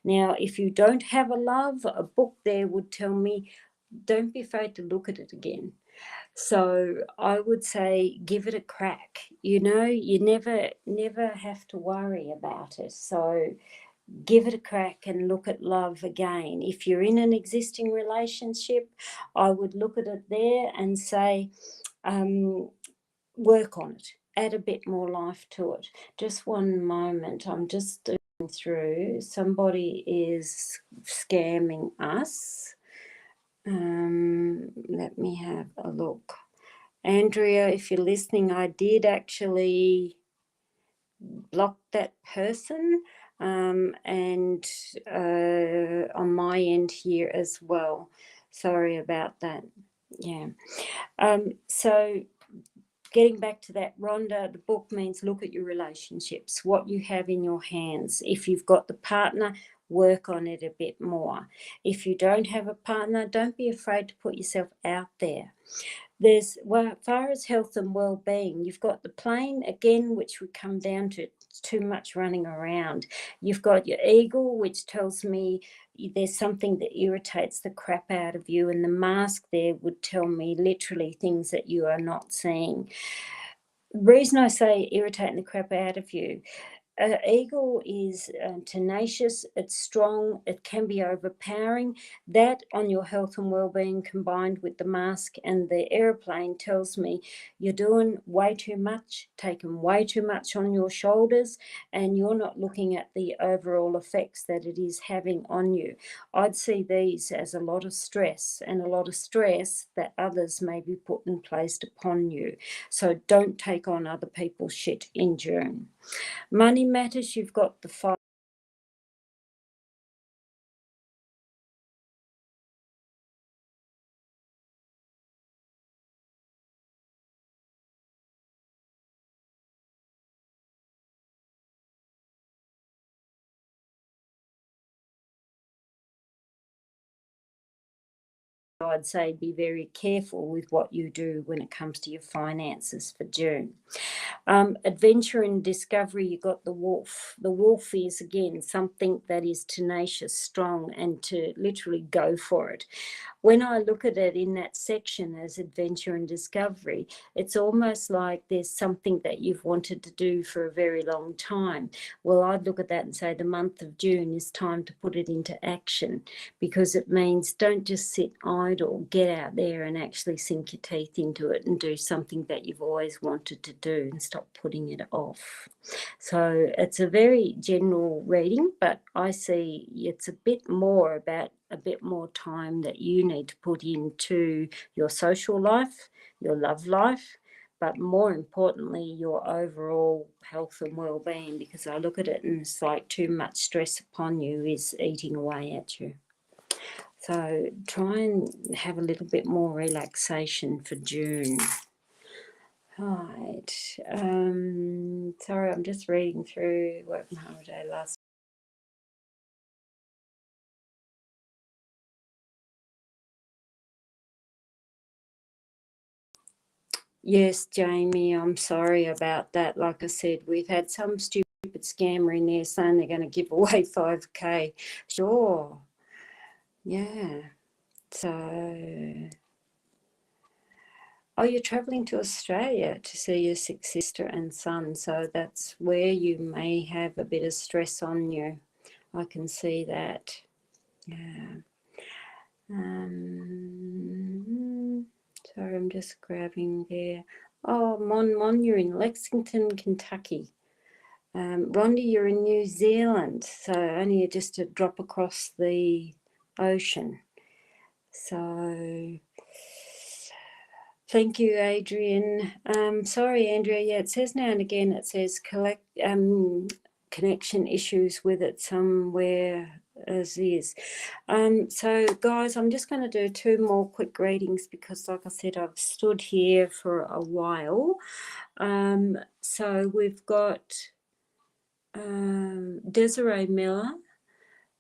Now, if you don't have a love, a book there would tell me don't be afraid to look at it again. So I would say give it a crack. You know, you never have to worry about it. So give it a crack and look at love again. If you're in an existing relationship, I would look at it there and say, work on it. add a bit more life to it. Just one moment. I'm just doing through. Somebody is scamming us. Let me have a look. Andrea, if you're listening, I did actually block that person, and on my end here as well. Sorry about that. Yeah. So getting back to that, Rhonda, the book means look at your relationships, what you have in your hands. If you've got the partner, work on it a bit more. If you don't have a partner, don't be afraid to put yourself out there. There's, well, as far as health and well-being, you've got the plane again, which would come down to too much running around. You've got your eagle, which tells me there's something that irritates the crap out of you, and the mask there would tell me literally things that you are not seeing. The reason I say irritating the crap out of you, eagle is tenacious, it's strong, it can be overpowering. That on your health and well-being combined with the mask and the airplane tells me you're doing way too much, taking way too much on your shoulders, and you're not looking at the overall effects that it is having on you. I'd see these as a lot of stress, and a lot of stress that others may be put in place upon you. So don't take on other people's shit in June. Money matters, you've got the 5. I'd say be very careful with what you do when it comes to your finances for June. Adventure and discovery, you got the wolf. The wolf is, again, something that is tenacious, strong, and to literally go for it. When I look at it in that section as adventure and discovery, it's almost like there's something that you've wanted to do for a very long time. Well, I'd look at that and say the month of June is time to put it into action, because it means don't just sit idle, get out there and actually sink your teeth into it and do something that you've always wanted to do and stop putting it off. So it's a very general reading, but I see it's a bit more about a bit more time that you need to put into your social life, your love life, but more importantly, your overall health and well-being, because I look at it and it's like too much stress upon you is eating away at you. So try and have a little bit more relaxation for June. Right. Sorry, I'm just reading through Work from Home Day last. Yes, Jamie, I'm sorry about that. Like I said, we've had some stupid scammer in there saying they're going to give away 5K. Sure. Yeah. So, oh, you're travelling to Australia to see your sick sister and son. So that's where you may have a bit of stress on you. I can see that. Yeah. Sorry, I'm just grabbing there. Oh, Mon, you're in Lexington, Kentucky. Rhonda, you're in New Zealand, so only just a drop across the ocean. So, thank you, Adrian. Sorry, Andrea. Yeah, it says now and again, it says connection issues with it somewhere as is. So guys, I'm just going to do 2 more quick readings because, like I said, I've stood here for a while. So we've got Desiree Miller.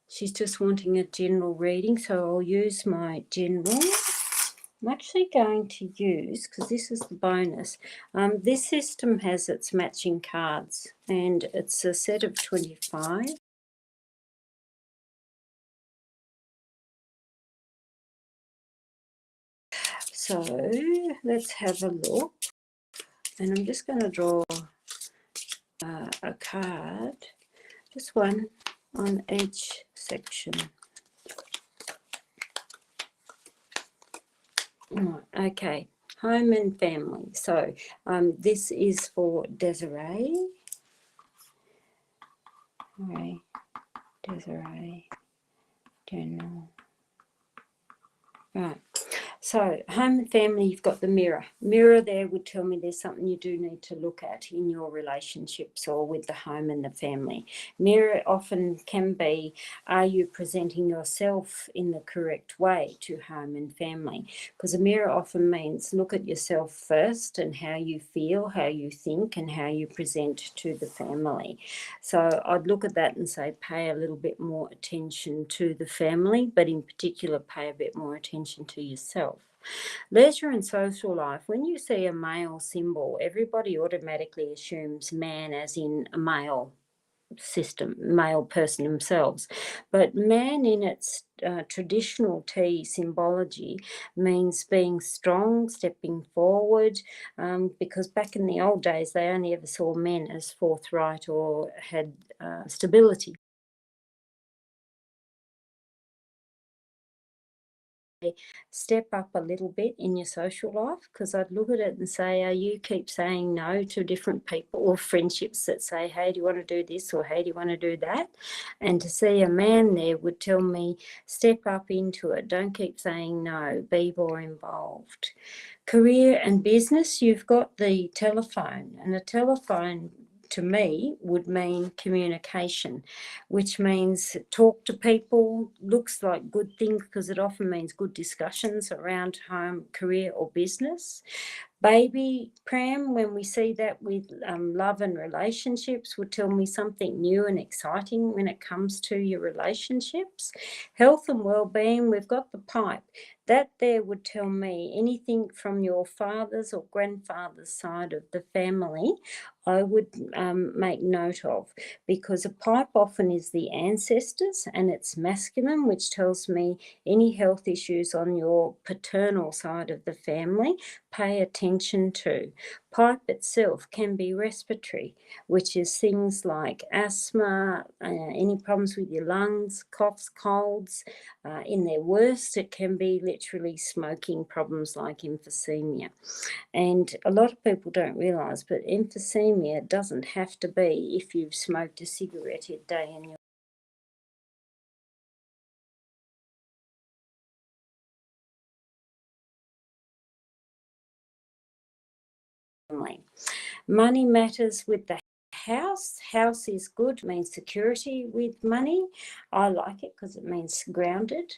She's just wanting a general reading, so I'll use my general. I'm actually going to use, because this is the bonus, this system has its matching cards, and it's a set of 25. So let's have a look, and I'm just going to draw a card, just one on each section. Okay, home and family. So this is for Desiree. All right, Desiree, General. Right. So home and family, you've got the mirror. Mirror there would tell me there's something you do need to look at in your relationships or with the home and the family. Mirror often can be, are you presenting yourself in the correct way to home and family? Because a mirror often means look at yourself first and how you feel, how you think, and how you present to the family. So I'd look at that and say pay a little bit more attention to the family, but in particular pay a bit more attention to yourself. Leisure and social life, when you see a male symbol, everybody automatically assumes man as in a male system, male person themselves. But man in its traditional T symbology means being strong, stepping forward, because back in the old days they only ever saw men as forthright or had stability. Step up a little bit in your social life, because I'd look at it and say, you keep saying no to different people or friendships that say, hey, do you want to do this, or hey, do you want to do that? And to see a man there would tell me, step up into it. Don't keep saying no, be more involved. Career and business, you've got the telephone, and a telephone to me would mean communication, which means talk to people, looks like good things because it often means good discussions around home, career or business. Baby pram, when we see that with love and relationships, would tell me something new and exciting when it comes to your relationships. Health and well-being, we've got the pipe. That there would tell me anything from your father's or grandfather's side of the family, I would make note of, because a pipe often is the ancestors and it's masculine, which tells me any health issues on your paternal side of the family, pay attention to. Pipe itself can be respiratory, which is things like asthma, any problems with your lungs, coughs, colds. In their worst, it can be literally smoking problems like emphysema. And a lot of people don't realise, but emphysema doesn't have to be if you've smoked a cigarette a day in your family. Money matters with the house. House is good, means security with money. I like it because it means grounded.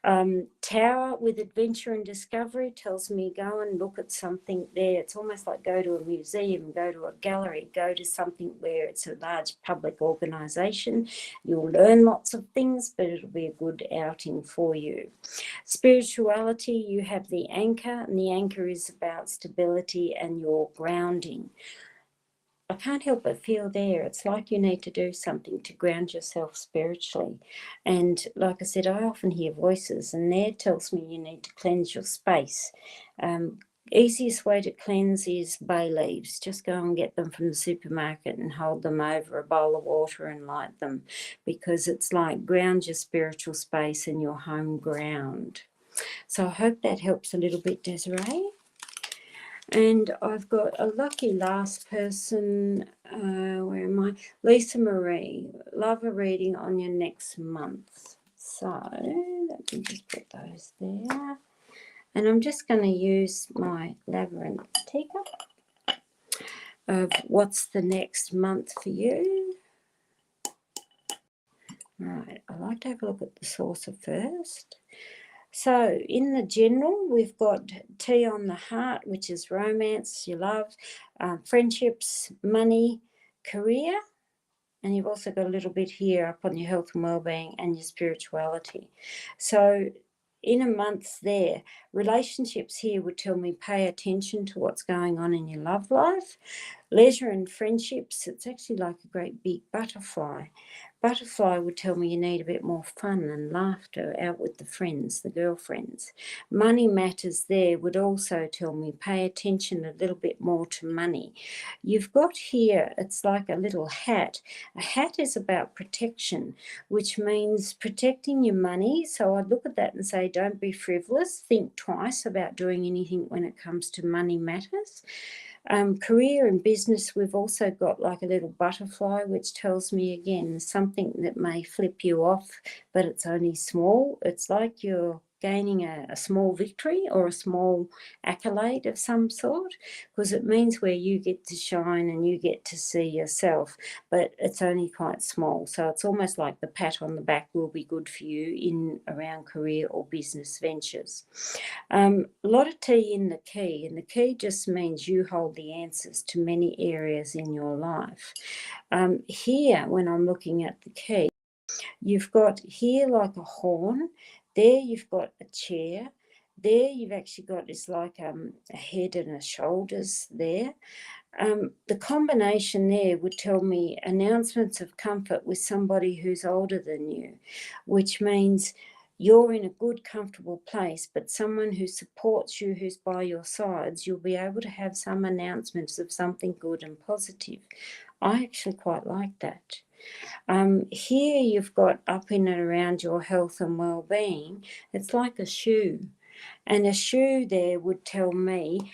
Tower with adventure and discovery tells me go and look at something there. It's almost like go to a museum, go to a gallery, go to something where it's a large public organisation. You'll learn lots of things, but it'll be a good outing for you. Spirituality, you have the anchor, and the anchor is about stability and your grounding. I can't help but feel there, it's like you need to do something to ground yourself spiritually. And like I said, I often hear voices, and there tells me you need to cleanse your space. Easiest way to cleanse is bay leaves. Just go and get them from the supermarket and hold them over a bowl of water and light them, because it's like ground your spiritual space and your home ground. So I hope that helps a little bit, Desiree. And I've got a lucky last person, where am I? Lisa Marie, love a reading on your next month. So let me just put those there. And I'm just going to use my labyrinth teacup of what's the next month for you. Right, I like to have a look at the saucer first. So in the general, we've got T on the heart, which is romance, your love, friendships, money, career, and you've also got a little bit here up on your health and well-being and your spirituality. So in a month there, relationships here would tell me pay attention to what's going on in your love life. Leisure and friendships, it's actually like a great big butterfly. butterfly would tell me you need a bit more fun and laughter out with the friends, the girlfriends. Money matters there would also tell me pay attention a little bit more to money. You've got here, it's like a little hat. A hat is about protection, which means protecting your money. So I'd look at that and say, don't be frivolous. Think twice about doing anything when it comes to money matters. Career and business, we've also got like a little butterfly, which tells me again something that may flip you off, but it's only small. It's like you're gaining a small victory or a small accolade of some sort, because it means where you get to shine and you get to see yourself, but it's only quite small. So it's almost like the pat on the back will be good for you in around career or business ventures. A lot of tea in the key, and the key just means you hold the answers to many areas in your life. Here, when I'm looking at the key, you've got here like a horn, there you've got a chair, there you've actually got is like a head and a shoulders there. The combination there would tell me announcements of comfort with somebody who's older than you, which means you're in a good, comfortable place, but someone who supports you, who's by your sides, you'll be able to have some announcements of something good and positive. I actually quite like that. Here you've got up in and around your health and well-being, it's like a shoe. And a shoe there would tell me,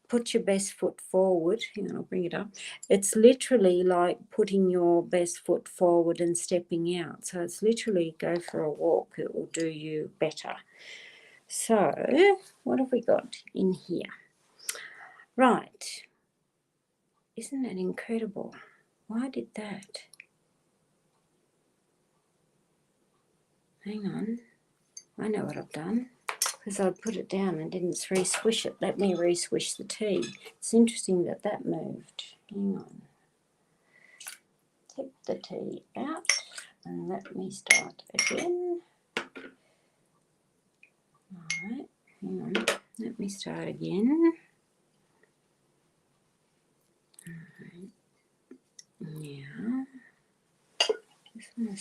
put your best foot forward. Hang on, I'll bring it up. It's literally like putting your best foot forward and stepping out. So it's literally go for a walk. It will do you better. So what have we got in here? Right. Isn't that incredible? Why did that? Hang on. I know what I've done. Because I put it down and didn't re-swish it. Let me re-swish the tea. It's interesting that that moved. Hang on. Take the tea out and let me start again. Alright, hang on. Let me start again. Alright. Now, just want to